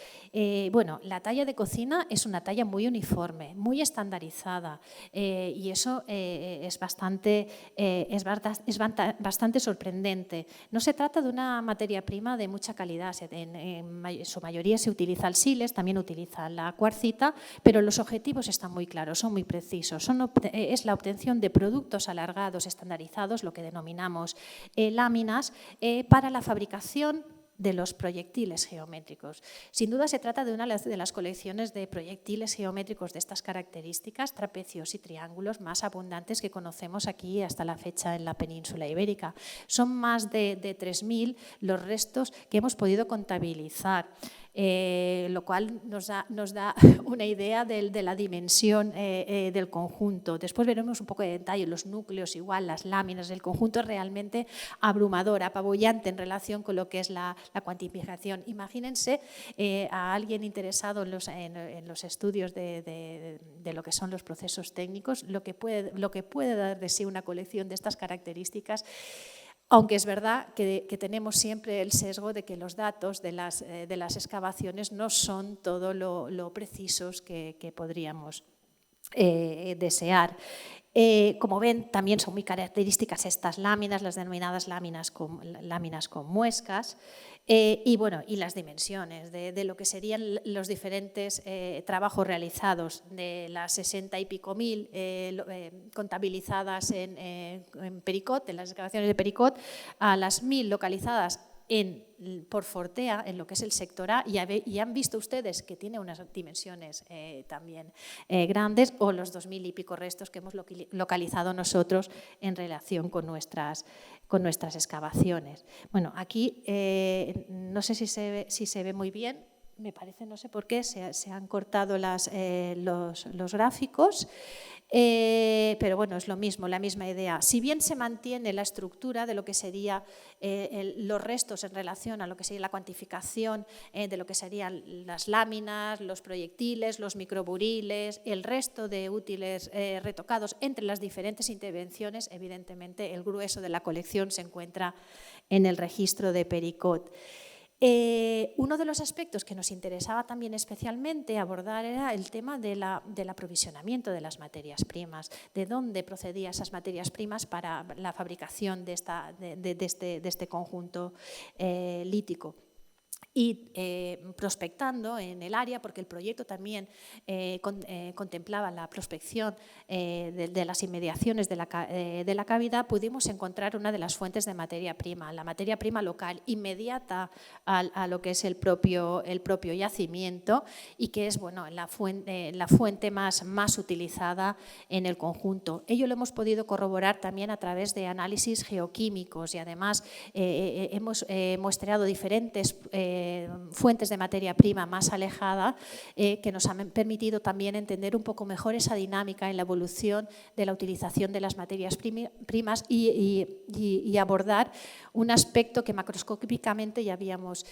Bueno, la talla de Cocina es una talla muy uniforme. muy estandarizada y eso es bastante sorprendente. No se trata de una materia prima de mucha calidad, en su mayoría se utiliza el siles, también utiliza la cuarcita, pero los objetivos están muy claros, son muy precisos. Es la obtención de productos alargados estandarizados, lo que denominamos láminas, para la fabricación de los proyectiles geométricos. Sin duda se trata de una de las colecciones de proyectiles geométricos de estas características, trapecios y triángulos, más abundantes que conocemos aquí hasta la fecha en la península ibérica. Son más de 3.000 los restos que hemos podido contabilizar, lo cual nos da una idea de la dimensión del conjunto. Después veremos un poco de detalle, los núcleos igual, las láminas, el conjunto es realmente abrumador, apabullante en relación con lo que es la cuantificación. Imagínense a alguien interesado en los estudios de lo que son los procesos técnicos, lo que puede dar de sí una colección de estas características. Aunque es verdad que tenemos siempre el sesgo de que los datos de las excavaciones no son todo lo precisos que podríamos desear. Como ven, también son muy características estas láminas, las denominadas láminas con muescas, y las dimensiones de lo que serían los diferentes trabajos realizados, de las 60 y pico mil contabilizadas en Pericot, en las excavaciones de Pericot, a las 1.000 localizadas por Fortea, en lo que es el sector A, y han visto ustedes que tiene unas dimensiones también grandes, o los 2.000 y pico restos que hemos localizado nosotros en relación con nuestras excavaciones. Bueno, aquí no sé si se ve muy bien, me parece, no sé por qué, se han cortado los gráficos. Pero bueno, es lo mismo, la misma idea. Si bien se mantiene la estructura de lo que serían los restos en relación a lo que sería la cuantificación de lo que serían las láminas, los proyectiles, los microburiles, el resto de útiles retocados entre las diferentes intervenciones, evidentemente el grueso de la colección se encuentra en el registro de Pericot. Uno de los aspectos que nos interesaba también especialmente abordar era el tema del aprovisionamiento de las materias primas, de dónde procedían esas materias primas para la fabricación de este conjunto lítico. Y prospectando en el área, porque el proyecto también contemplaba la prospección de las inmediaciones de la cavidad, pudimos encontrar una de las fuentes de materia prima, la materia prima local inmediata a lo que es el propio yacimiento, y que es la fuente más utilizada en el conjunto. Ello lo hemos podido corroborar también a través de análisis geoquímicos, y además hemos muestreado diferentes fuentes de materia prima más alejada que nos han permitido también entender un poco mejor esa dinámica en la evolución de la utilización de las materias primas y abordar un aspecto que macroscópicamente ya habíamos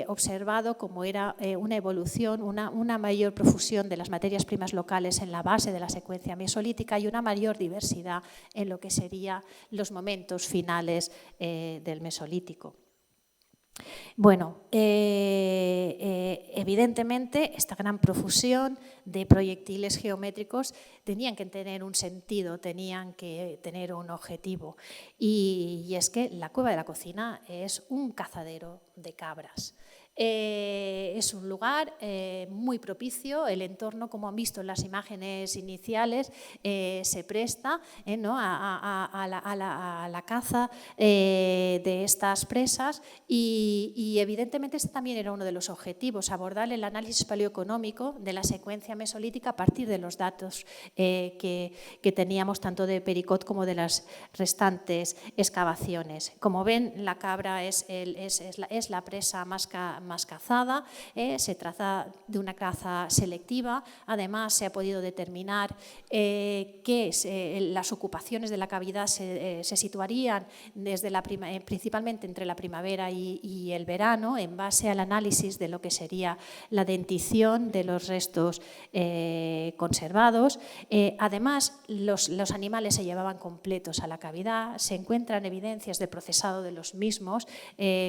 observado, como era una evolución, una mayor profusión de las materias primas locales en la base de la secuencia mesolítica y una mayor diversidad en lo que serían los momentos finales del Mesolítico. Bueno, evidentemente esta gran profusión de proyectiles geométricos tenían que tener un sentido, tenían que tener un objetivo, y es que la Cueva de la Cocina es un cazadero de cabras. Es un lugar muy propicio, el entorno, como han visto en las imágenes iniciales, se presta a la caza de estas presas, y evidentemente este también era uno de los objetivos, abordar el análisis paleoeconómico de la secuencia mesolítica a partir de los datos que teníamos tanto de Pericot como de las restantes excavaciones. Como ven, la cabra es la presa más cazada, se trata de una caza selectiva. Además, se ha podido determinar que las ocupaciones de la cavidad se situarían principalmente entre la primavera y el verano, en base al análisis de lo que sería la dentición de los restos conservados. Además, los animales se llevaban completos a la cavidad, se encuentran evidencias de procesado de los mismos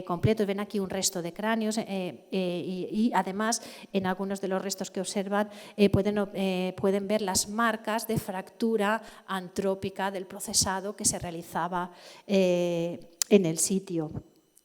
completos. Ven aquí un resto de cráneos y además en algunos de los restos que observan pueden ver las marcas de fractura antrópica del procesado que se realizaba en el sitio.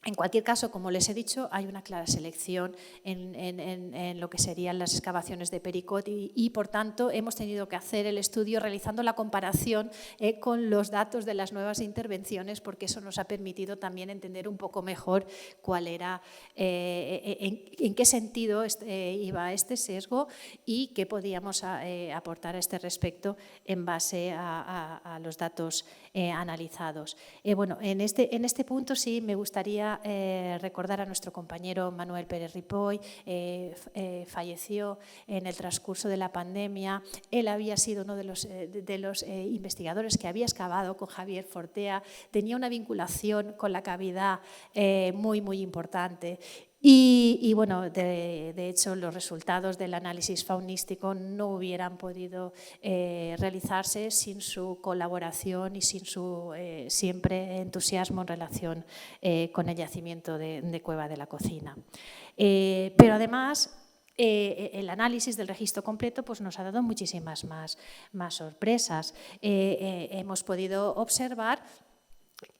En cualquier caso, como les he dicho, hay una clara selección en lo que serían las excavaciones de Pericot y, por tanto, hemos tenido que hacer el estudio realizando la comparación con los datos de las nuevas intervenciones, porque eso nos ha permitido también entender un poco mejor cuál era, en qué sentido iba este sesgo y qué podíamos aportar a este respecto en base a los datos analizados. Bueno, en este punto sí me gustaría recordar a nuestro compañero Manuel Pérez Ripoll. Falleció en el transcurso de la pandemia. Él había sido uno de los investigadores que había excavado con Javier Fortea. Tenía una vinculación con la cavidad muy, muy importante. Y bueno, de hecho, los resultados del análisis faunístico no hubieran podido realizarse sin su colaboración y sin su siempre entusiasmo en relación con el yacimiento de Cueva de la Cocina. Pero además, el análisis del registro completo pues, nos ha dado muchísimas más sorpresas. Hemos podido observar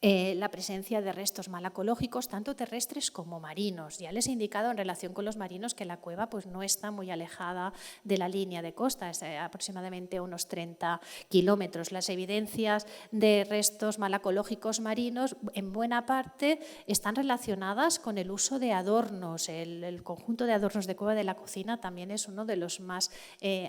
la presencia de restos malacológicos, tanto terrestres como marinos. Ya les he indicado en relación con los marinos que la cueva pues, no está muy alejada de la línea de costa, es aproximadamente unos 30 kilómetros. Las evidencias de restos malacológicos marinos, en buena parte, están relacionadas con el uso de adornos. El conjunto de adornos de Cueva de la Cocina también es uno de los más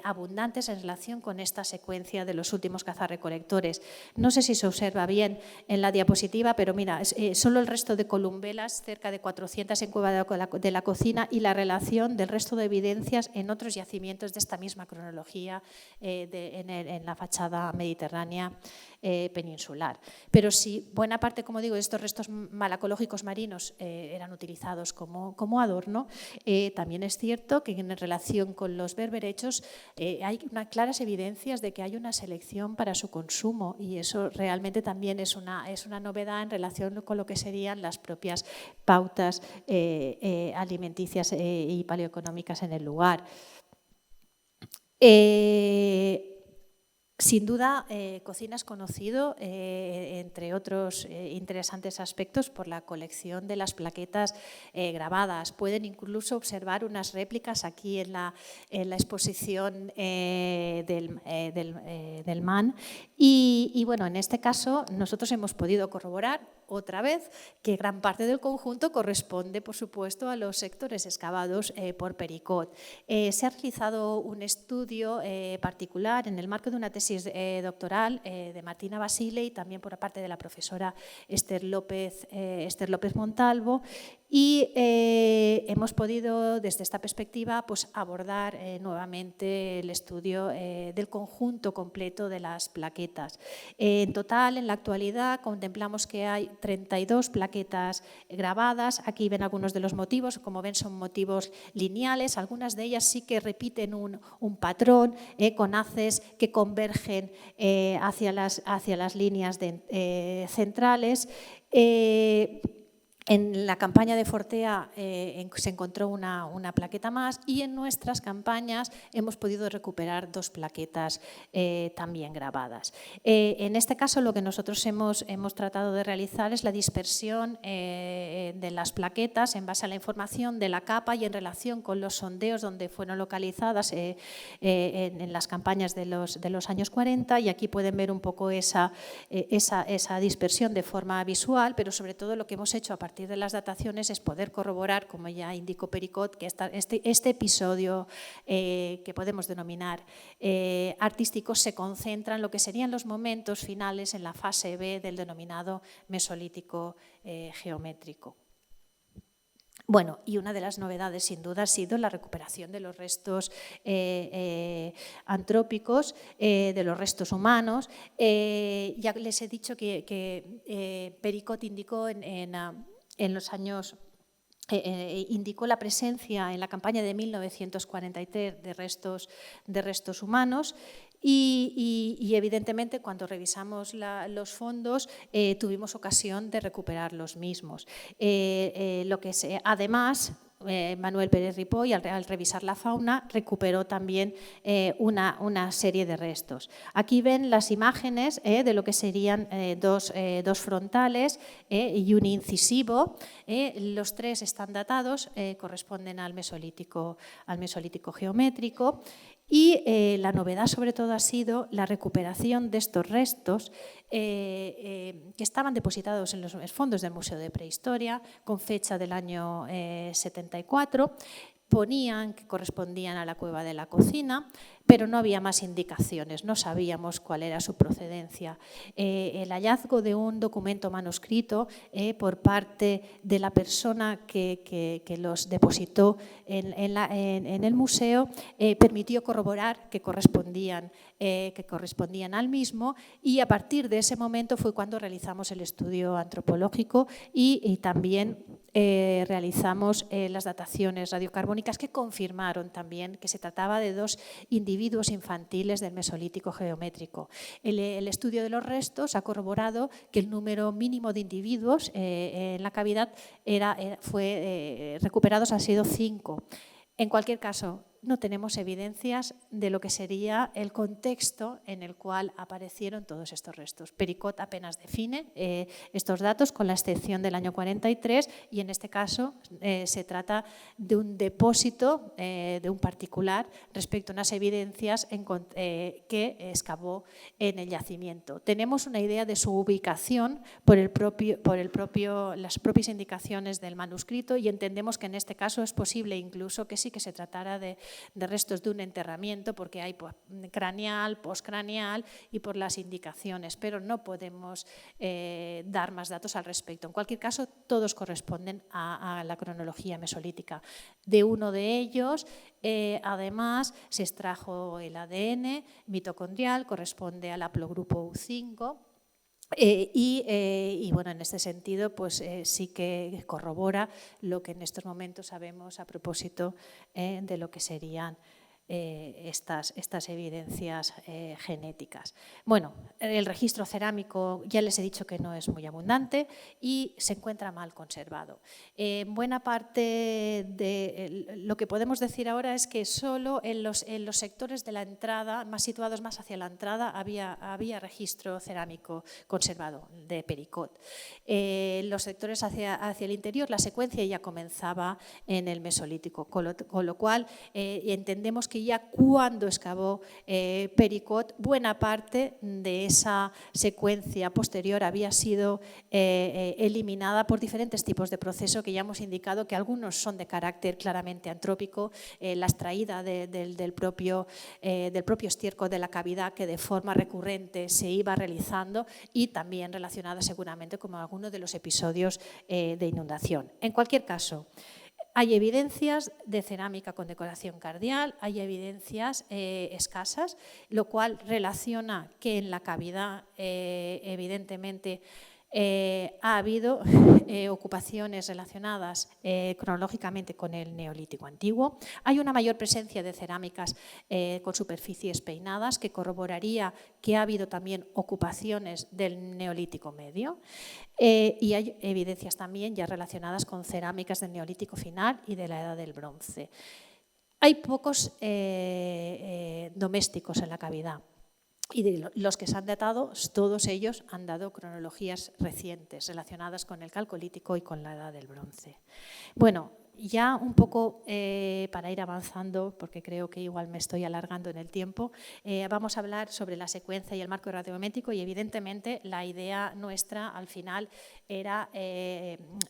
abundantes en relación con esta secuencia de los últimos cazarrecolectores. No sé si se observa bien en la diapositiva, pero mira, solo el resto de columbelas, cerca de 400 en Cueva de la Cocina, y la relación del resto de evidencias en otros yacimientos de esta misma cronología en la fachada mediterránea peninsular. Pero si buena parte, como digo, de estos restos malacológicos marinos eran utilizados como adorno, también es cierto que en relación con los berberechos hay claras evidencias de que hay una selección para su consumo, y eso realmente también es una novedad en relación con lo que serían las propias pautas alimenticias y paleoeconómicas en el lugar. Sin duda, Cocina es conocido, entre otros interesantes aspectos, por la colección de las plaquetas grabadas. Pueden incluso observar unas réplicas aquí en la exposición del MAN. Y bueno, en este caso nosotros hemos podido corroborar otra vez que gran parte del conjunto corresponde, por supuesto, a los sectores excavados por Pericot. Se ha realizado un estudio particular en el marco de una tesis doctoral de Martina Basile y también por parte de la profesora Esther López Montalvo, y hemos podido, desde esta perspectiva, pues, abordar nuevamente el estudio del conjunto completo de las plaquetas. En total, en la actualidad, contemplamos que hay 32 plaquetas grabadas. Aquí ven algunos de los motivos. Como ven, son motivos lineales. Algunas de ellas sí que repiten un patrón con haces que convergen hacia las líneas centrales. En la campaña de Fortea se encontró una plaqueta más, y en nuestras campañas hemos podido recuperar 2 plaquetas también grabadas. En este caso, lo que nosotros hemos tratado de realizar es la dispersión de las plaquetas en base a la información de la capa y en relación con los sondeos donde fueron localizadas en las campañas de los años 40, y aquí pueden ver un poco esa dispersión de forma visual, pero sobre todo lo que hemos hecho a partir de las dataciones es poder corroborar, como ya indicó Pericot, que este episodio que podemos denominar artístico se concentra en lo que serían los momentos finales en la fase B del denominado mesolítico geométrico. Bueno, y una de las novedades, sin duda, ha sido la recuperación de los restos antrópicos, de los restos humanos. Ya les he dicho que Pericot indicó en los años, indicó la presencia en la campaña de 1943 de restos humanos. Y evidentemente, cuando revisamos los fondos, tuvimos ocasión de recuperar los mismos. Además, Manuel Pérez Ripoll, al revisar la fauna, recuperó también una serie de restos. Aquí ven las imágenes de lo que serían dos frontales y un incisivo. Los tres están datados, corresponden al Mesolítico geométrico. Y la novedad sobre todo ha sido la recuperación de estos restos que estaban depositados en los fondos del Museo de Prehistoria con fecha del año 74. Ponían que correspondían a la cueva de la cocina, pero no había más indicaciones, no sabíamos cuál era su procedencia. El hallazgo de un documento manuscrito por parte de la persona que los depositó en el museo permitió corroborar que correspondían al mismo, y a partir de ese momento fue cuando realizamos el estudio antropológico y también realizamos las dataciones radiocarbónicas que confirmaron también que se trataba de dos individuos infantiles del Mesolítico geométrico. El estudio de los restos ha corroborado que el número mínimo de individuos en la cavidad fue recuperados, han sido 5. En cualquier caso, no tenemos evidencias de lo que sería el contexto en el cual aparecieron todos estos restos. Pericot apenas define estos datos, con la excepción del año 43, y en este caso se trata de un depósito de un particular respecto a unas evidencias que excavó en el yacimiento. Tenemos una idea de su ubicación por las propias indicaciones del manuscrito, y entendemos que en este caso es posible incluso que sí que se tratara de restos de un enterramiento, porque hay craneal, postcraneal y por las indicaciones, pero no podemos dar más datos al respecto. En cualquier caso, todos corresponden a la cronología mesolítica. De uno de ellos, además, se extrajo el ADN mitocondrial, corresponde al haplogrupo U5. Y bueno, en este sentido, pues sí que corrobora lo que en estos momentos sabemos a propósito de lo que serían estas evidencias genéticas. Bueno, el registro cerámico ya les he dicho que no es muy abundante y se encuentra mal conservado. Buena parte de lo que podemos decir ahora es que solo en los sectores de la entrada, más situados más hacia la entrada, había registro cerámico conservado de Pericot. Los sectores hacia el interior, la secuencia ya comenzaba en el Mesolítico, con lo cual entendemos que ya cuando excavó Pericot, buena parte de esa secuencia posterior había sido eliminada por diferentes tipos de proceso que ya hemos indicado, que algunos son de carácter claramente antrópico, la extraída del propio estiércol de la cavidad, que de forma recurrente se iba realizando, y también relacionada seguramente con algunos de los episodios de inundación. En cualquier caso, hay evidencias de cerámica con decoración cardial, hay evidencias escasas, lo cual relaciona que en la cavidad evidentemente ha habido ocupaciones relacionadas cronológicamente con el Neolítico antiguo. Hay una mayor presencia de cerámicas con superficies peinadas, que corroboraría que ha habido también ocupaciones del Neolítico medio. Y hay evidencias también ya relacionadas con cerámicas del Neolítico final y de la Edad del Bronce. Hay pocos domésticos en la cavidad. Y de los que se han datado, todos ellos han dado cronologías recientes relacionadas con el Calcolítico y con la Edad del Bronce. Bueno, ya un poco para ir avanzando, porque creo que igual me estoy alargando en el tiempo, vamos a hablar sobre la secuencia y el marco radiométrico, y evidentemente la idea nuestra al final era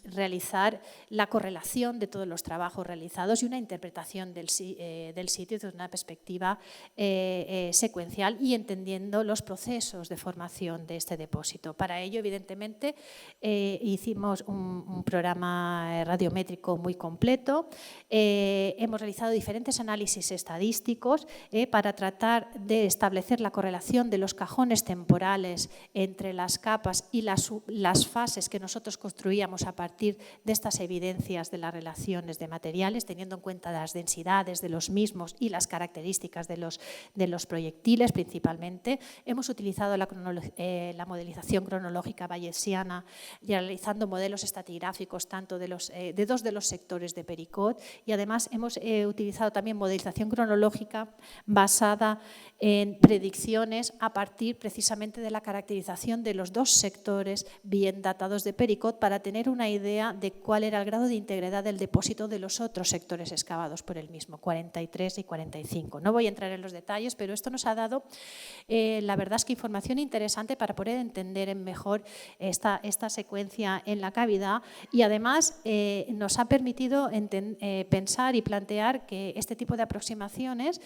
realizar la correlación de todos los trabajos realizados y una interpretación del sitio desde una perspectiva secuencial y entendiendo los procesos de formación de este depósito. Para ello, evidentemente, hicimos un programa radiométrico muy completo. Hemos realizado diferentes análisis estadísticos para tratar de establecer la correlación de los cajones temporales entre las capas y las fases que nosotros construíamos a partir de estas evidencias de las relaciones de materiales, teniendo en cuenta las densidades de los mismos y las características de los proyectiles principalmente. Hemos utilizado la modelización cronológica bayesiana, realizando modelos estratigráficos tanto de dos de los sectores sectores de Pericot, y además hemos utilizado también modelización cronológica basada en predicciones a partir precisamente de la caracterización de los dos sectores bien datados de Pericot para tener una idea de cuál era el grado de integridad del depósito de los otros sectores excavados por el mismo, 43 y 45. No voy a entrar en los detalles, pero esto nos ha dado, la verdad es que información interesante para poder entender mejor esta secuencia en la cavidad, y además nos ha permitido pensar y plantear que este tipo de aproximaciones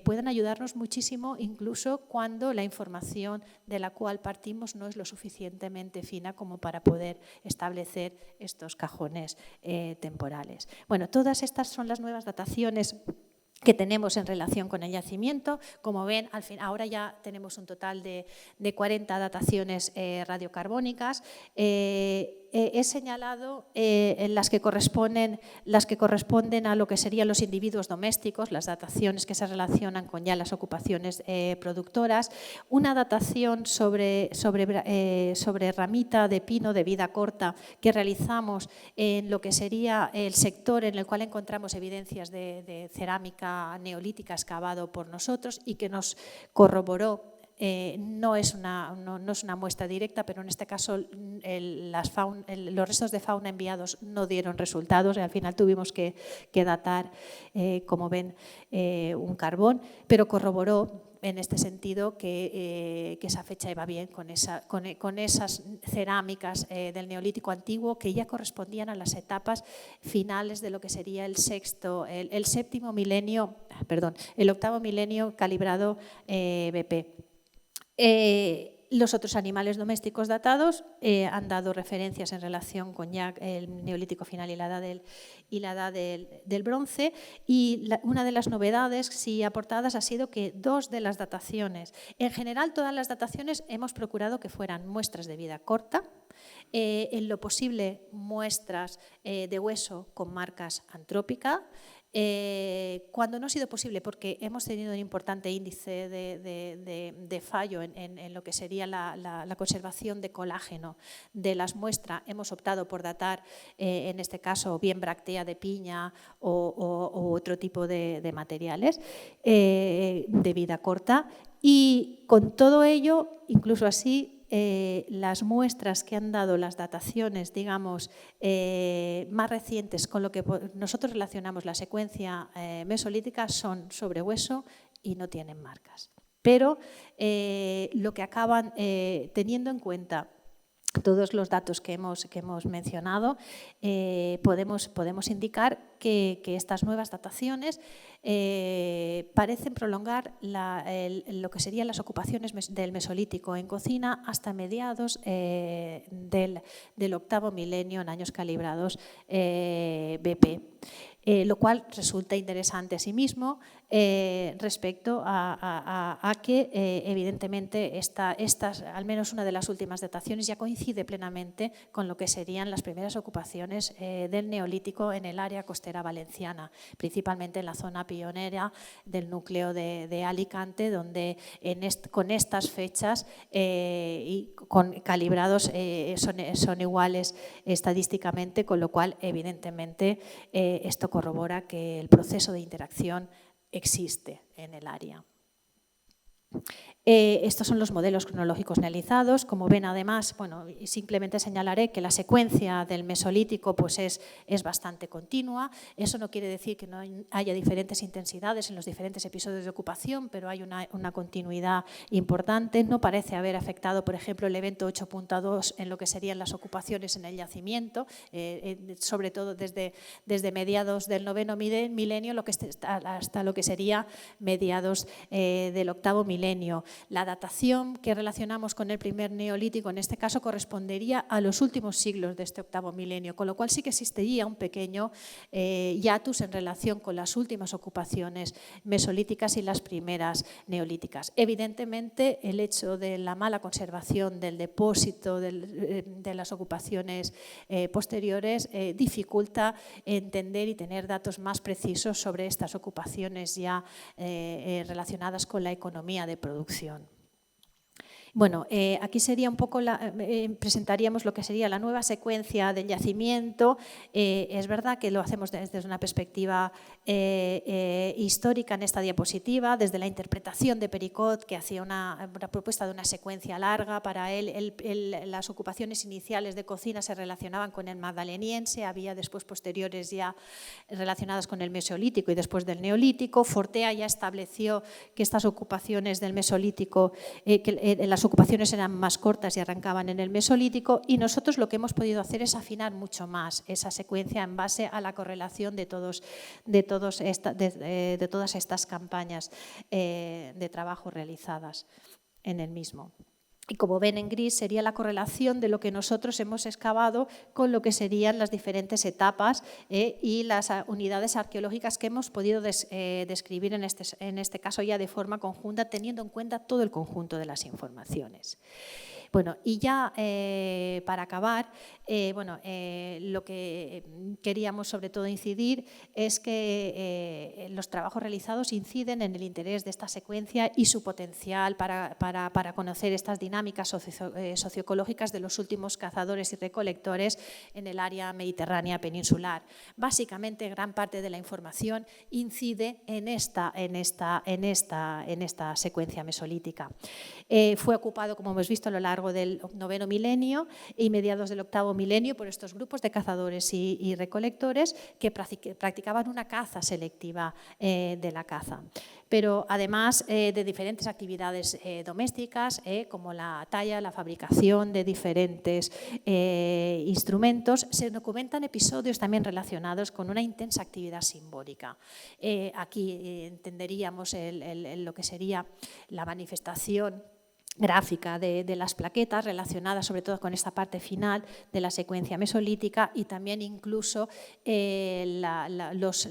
pueden ayudarnos muchísimo, incluso cuando la información de la cual partimos no es lo suficientemente fina como para poder establecer estos cajones temporales. Bueno, todas estas son las nuevas dataciones que tenemos en relación con el yacimiento. Como ven, ahora ya tenemos un total de 40 dataciones radiocarbónicas. He señalado las que corresponden a lo que serían los individuos domésticos, las dataciones que se relacionan con ya las ocupaciones productoras. Una datación sobre ramita de pino de vida corta que realizamos en lo que sería el sector en el cual encontramos evidencias de cerámica neolítica excavado por nosotros y que nos corroboró. No es una muestra directa, pero en este caso los restos de fauna enviados no dieron resultados y al final tuvimos que datar, como ven, un carbón, pero corroboró en este sentido que esa fecha iba bien con esas cerámicas del Neolítico antiguo que ya correspondían a las etapas finales de lo que sería el octavo milenio calibrado BP. Los otros animales domésticos datados han dado referencias en relación con ya el Neolítico final y la edad del bronce, y una de las novedades sí aportadas ha sido que dos de las dataciones, en general todas las dataciones hemos procurado que fueran muestras de vida corta, en lo posible muestras de hueso con marcas antrópicas, cuando no ha sido posible, porque hemos tenido un importante índice de fallo en lo que sería la conservación de colágeno de las muestras, hemos optado por datar, en este caso, bien bráctea de piña o otro tipo de materiales de vida corta. Y con todo ello, incluso así, las muestras que han dado las dataciones, digamos, más recientes con lo que nosotros relacionamos la secuencia mesolítica son sobre hueso y no tienen marcas. Pero lo que acaban teniendo en cuenta todos los datos que hemos mencionado, podemos indicar que estas nuevas dataciones parecen prolongar lo que serían las ocupaciones del Mesolítico en cocina hasta mediados del octavo milenio en años calibrados BP. Lo cual resulta interesante asimismo respecto a que evidentemente al menos una de las últimas dataciones ya coincide plenamente con lo que serían las primeras ocupaciones del Neolítico en el área costera valenciana, principalmente en la zona pionera del núcleo de Alicante, donde con estas fechas y con calibrados son iguales estadísticamente, con lo cual evidentemente esto corrobora que el proceso de interacción existe en el área. Estos son los modelos cronológicos analizados. Como ven, además, bueno, simplemente señalaré que la secuencia del Mesolítico pues es bastante continua. Eso no quiere decir que no haya diferentes intensidades en los diferentes episodios de ocupación, pero hay una continuidad importante. No parece haber afectado, por ejemplo, el evento 8.2 en lo que serían las ocupaciones en el yacimiento, sobre todo desde mediados del noveno milenio hasta lo que sería mediados del octavo milenio. La datación que relacionamos con el primer neolítico en este caso correspondería a los últimos siglos de este octavo milenio, con lo cual sí que existiría un pequeño hiatus en relación con las últimas ocupaciones mesolíticas y las primeras neolíticas. Evidentemente, el hecho de la mala conservación del depósito de las ocupaciones posteriores dificulta entender y tener datos más precisos sobre estas ocupaciones ya relacionadas con la economía de producción. Bueno, aquí sería un poco presentaríamos lo que sería la nueva secuencia del yacimiento. Es verdad que lo hacemos desde una perspectiva histórica en esta diapositiva, desde la interpretación de Pericot, que hacía una propuesta de una secuencia larga. Para él, las ocupaciones iniciales de cocina se relacionaban con el magdaleniense, había después posteriores ya relacionadas con el mesolítico y después del neolítico. Fortea ya estableció que estas ocupaciones del mesolítico, las ocupaciones eran más cortas y arrancaban en el mesolítico, y nosotros lo que hemos podido hacer es afinar mucho más esa secuencia en base a la correlación de todas estas campañas de trabajo realizadas en el mismo. Y como ven en gris sería la correlación de lo que nosotros hemos excavado con lo que serían las diferentes etapas y las unidades arqueológicas que hemos podido describir en este caso ya de forma conjunta, teniendo en cuenta todo el conjunto de las informaciones. Bueno, y ya para acabar, lo que queríamos sobre todo incidir es que los trabajos realizados inciden en el interés de esta secuencia y su potencial para conocer estas dinámicas socioecológicas de los últimos cazadores y recolectores en el área mediterránea peninsular. Básicamente, gran parte de la información incide en esta secuencia mesolítica. Fue ocupado, como hemos visto, a lo largo del 9º milenio y mediados del 8º milenio por estos grupos de cazadores y recolectores que practicaban una caza selectiva de la caza. Pero además de diferentes actividades domésticas, como la talla, la fabricación de diferentes instrumentos, se documentan episodios también relacionados con una intensa actividad simbólica. Aquí entenderíamos lo que sería la manifestación gráfica de las plaquetas relacionadas sobre todo con esta parte final de la secuencia mesolítica, y también incluso los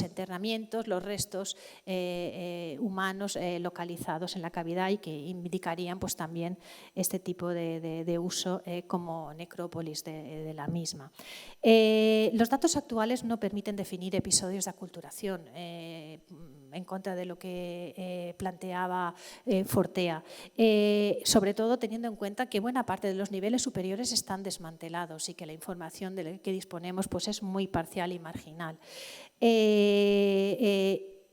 enterramientos, los restos humanos localizados en la cavidad y que indicarían pues también este tipo de uso como necrópolis de la misma. Los datos actuales no permiten definir episodios de aculturación en contra de lo que planteaba Fortea. Sobre todo teniendo en cuenta que buena parte de los niveles superiores están desmantelados y que la información de la que disponemos pues, es muy parcial y marginal.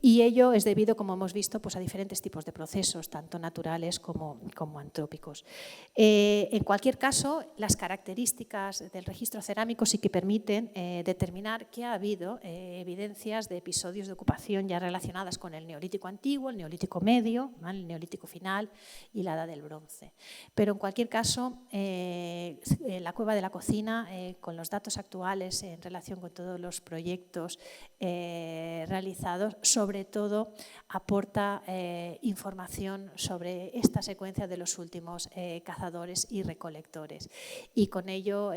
Y ello es debido, como hemos visto, pues a diferentes tipos de procesos, tanto naturales como antrópicos. En cualquier caso, las características del registro cerámico sí que permiten determinar que ha habido evidencias de episodios de ocupación ya relacionadas con el Neolítico antiguo, el Neolítico medio, el Neolítico final y la Edad del Bronce. Pero en cualquier caso, la Cueva de la Cocina, con los datos actuales en relación con todos los proyectos realizados, sobre todo aporta información sobre esta secuencia de los últimos cazadores y recolectores. Y con ello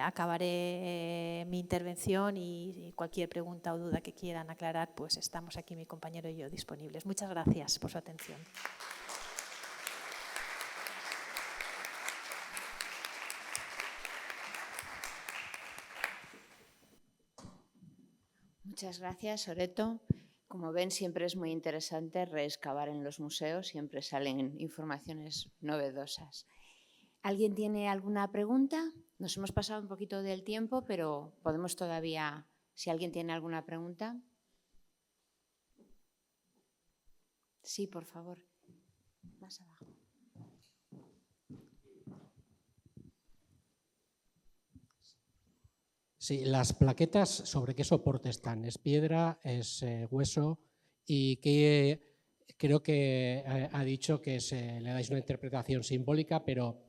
acabaré mi intervención, y cualquier pregunta o duda que quieran aclarar, pues estamos aquí mi compañero y yo disponibles. Muchas gracias por su atención. Muchas gracias, Oreto. Como ven, siempre es muy interesante reexcavar en los museos, siempre salen informaciones novedosas. ¿Alguien tiene alguna pregunta? Nos hemos pasado un poquito del tiempo, pero podemos todavía, si alguien tiene alguna pregunta. Sí, por favor. Más abajo. Sí, las plaquetas, ¿sobre qué soporte están? ¿Es piedra? ¿Es hueso? Y que creo que ha dicho que le dais una interpretación simbólica, pero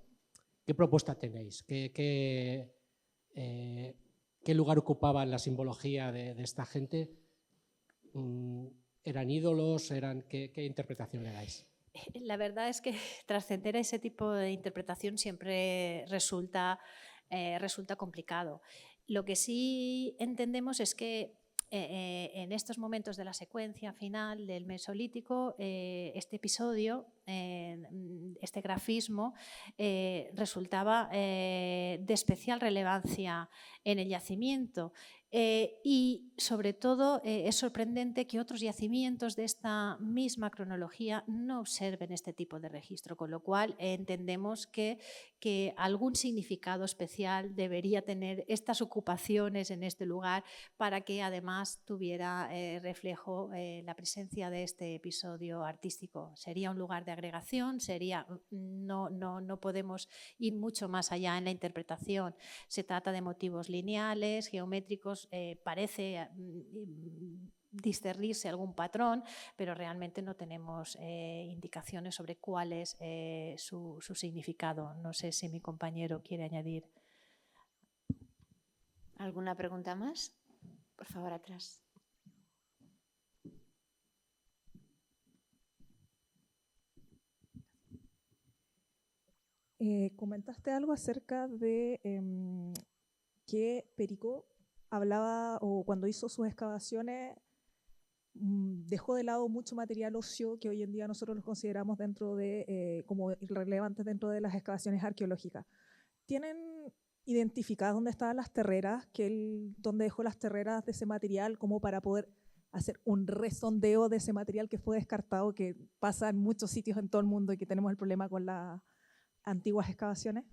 ¿qué propuesta tenéis? ¿Qué lugar ocupaba en la simbología de esta gente? ¿Eran ídolos? ¿Qué interpretación le dais? La verdad es que trascender a ese tipo de interpretación siempre resulta complicado. Lo que sí entendemos es que en estos momentos de la secuencia final del Mesolítico, este episodio este grafismo resultaba de especial relevancia en el yacimiento. Y sobre todo es sorprendente que otros yacimientos de esta misma cronología no observen este tipo de registro, con lo cual entendemos que algún significado especial debería tener estas ocupaciones en este lugar para que además tuviera reflejo la presencia de este episodio artístico. Sería un lugar de agregación, no podemos ir mucho más allá en la interpretación. Se trata de motivos lineales, geométricos, parece discernirse algún patrón, pero realmente no tenemos indicaciones sobre cuál es su significado. No sé si mi compañero quiere añadir. ¿Alguna pregunta más? Por favor, atrás. Comentaste algo acerca de que Pericot hablaba, o cuando hizo sus excavaciones, dejó de lado mucho material óseo que hoy en día nosotros los consideramos dentro de, como irrelevantes dentro de las excavaciones arqueológicas. ¿Tienen identificadas dónde estaban las terreras, dónde dejó las terreras de ese material, como para poder hacer un resondeo de ese material que fue descartado, que pasa en muchos sitios en todo el mundo y que tenemos el problema con las antiguas excavaciones?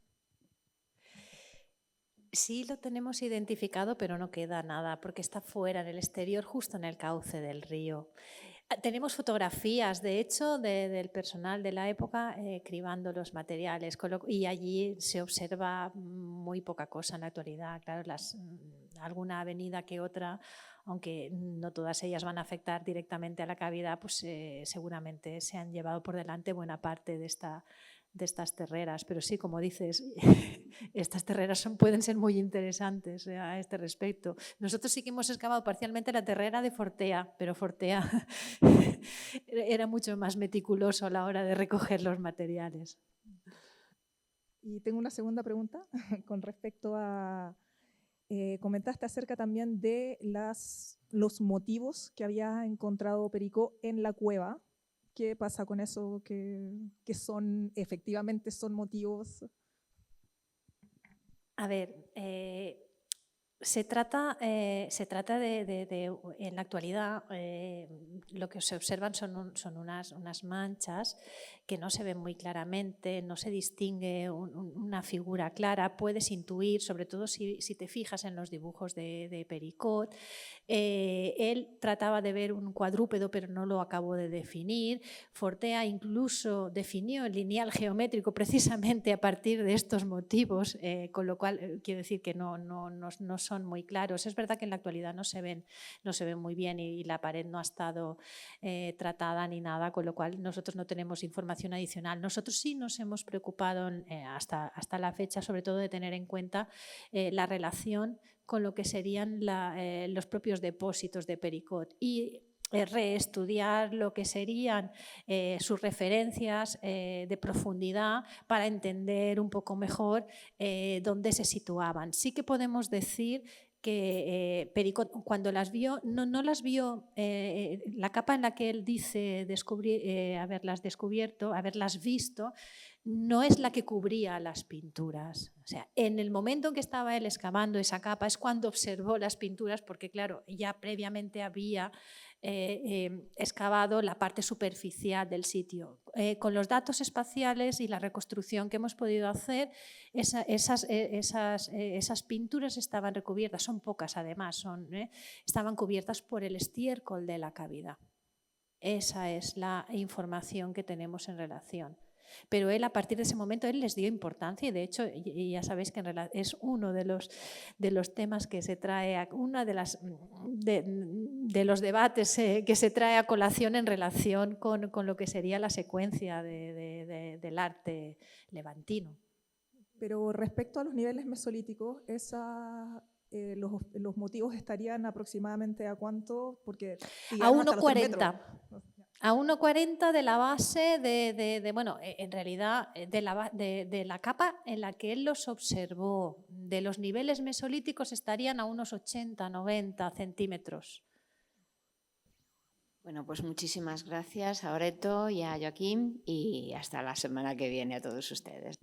Sí lo tenemos identificado, pero no queda nada, porque está fuera, en el exterior, justo en el cauce del río. Tenemos fotografías, de hecho, del personal de la época cribando los materiales, y allí se observa muy poca cosa en la actualidad. Claro, alguna avenida que otra, aunque no todas ellas van a afectar directamente a la cavidad, pues seguramente se han llevado por delante buena parte de estas terreras. Pero sí, como dices, estas terreras pueden ser muy interesantes a este respecto. Nosotros sí que hemos excavado parcialmente la terrera de Fortea, pero Fortea era mucho más meticuloso a la hora de recoger los materiales. Y tengo una segunda pregunta con respecto a... comentaste acerca también de los motivos que había encontrado Pericot en la cueva. ¿Qué pasa con eso? ¿Que efectivamente son motivos? A ver, se trata de en la actualidad, lo que se observan son unas manchas que no se ven muy claramente, no se distingue una figura clara. Puedes intuir, sobre todo si te fijas en los dibujos de Pericot. Él trataba de ver un cuadrúpedo, pero no lo acabó de definir. Fortea incluso definió el lineal geométrico precisamente a partir de estos motivos, con lo cual quiero decir que no son muy claros. Es verdad que en la actualidad no se ven muy bien y la pared no ha estado tratada ni nada, con lo cual nosotros no tenemos información adicional. Nosotros sí nos hemos preocupado hasta la fecha, sobre todo de tener en cuenta la relación con lo que serían los propios depósitos de Pericot y reestudiar lo que serían sus referencias de profundidad para entender un poco mejor dónde se situaban. Sí que podemos decir que Pericot, cuando las vio, no las vio, la capa en la que él dice haberlas descubierto, haberlas visto, no es la que cubría las pinturas. O sea, en el momento en que estaba él excavando esa capa es cuando observó las pinturas, porque claro, ya previamente había excavado la parte superficial del sitio. Con los datos espaciales y la reconstrucción que hemos podido hacer, esas pinturas estaban recubiertas, son pocas además, estaban cubiertas por el estiércol de la cavidad. Esa es la información que tenemos en relación. Pero él, a partir de ese momento, él les dio importancia y, de hecho, ya sabéis que es uno de los temas que se trae, una de los debates que se trae a colación en relación con lo que sería la secuencia del arte levantino. Pero respecto a los niveles mesolíticos, los motivos estarían aproximadamente ¿a cuánto? Porque a 1,40. A 1,40 de la base bueno, en realidad de la capa en la que él los observó. De los niveles mesolíticos estarían a unos 80, 90 centímetros. Bueno, pues muchísimas gracias a Oreto y a Joaquín y hasta la semana que viene a todos ustedes.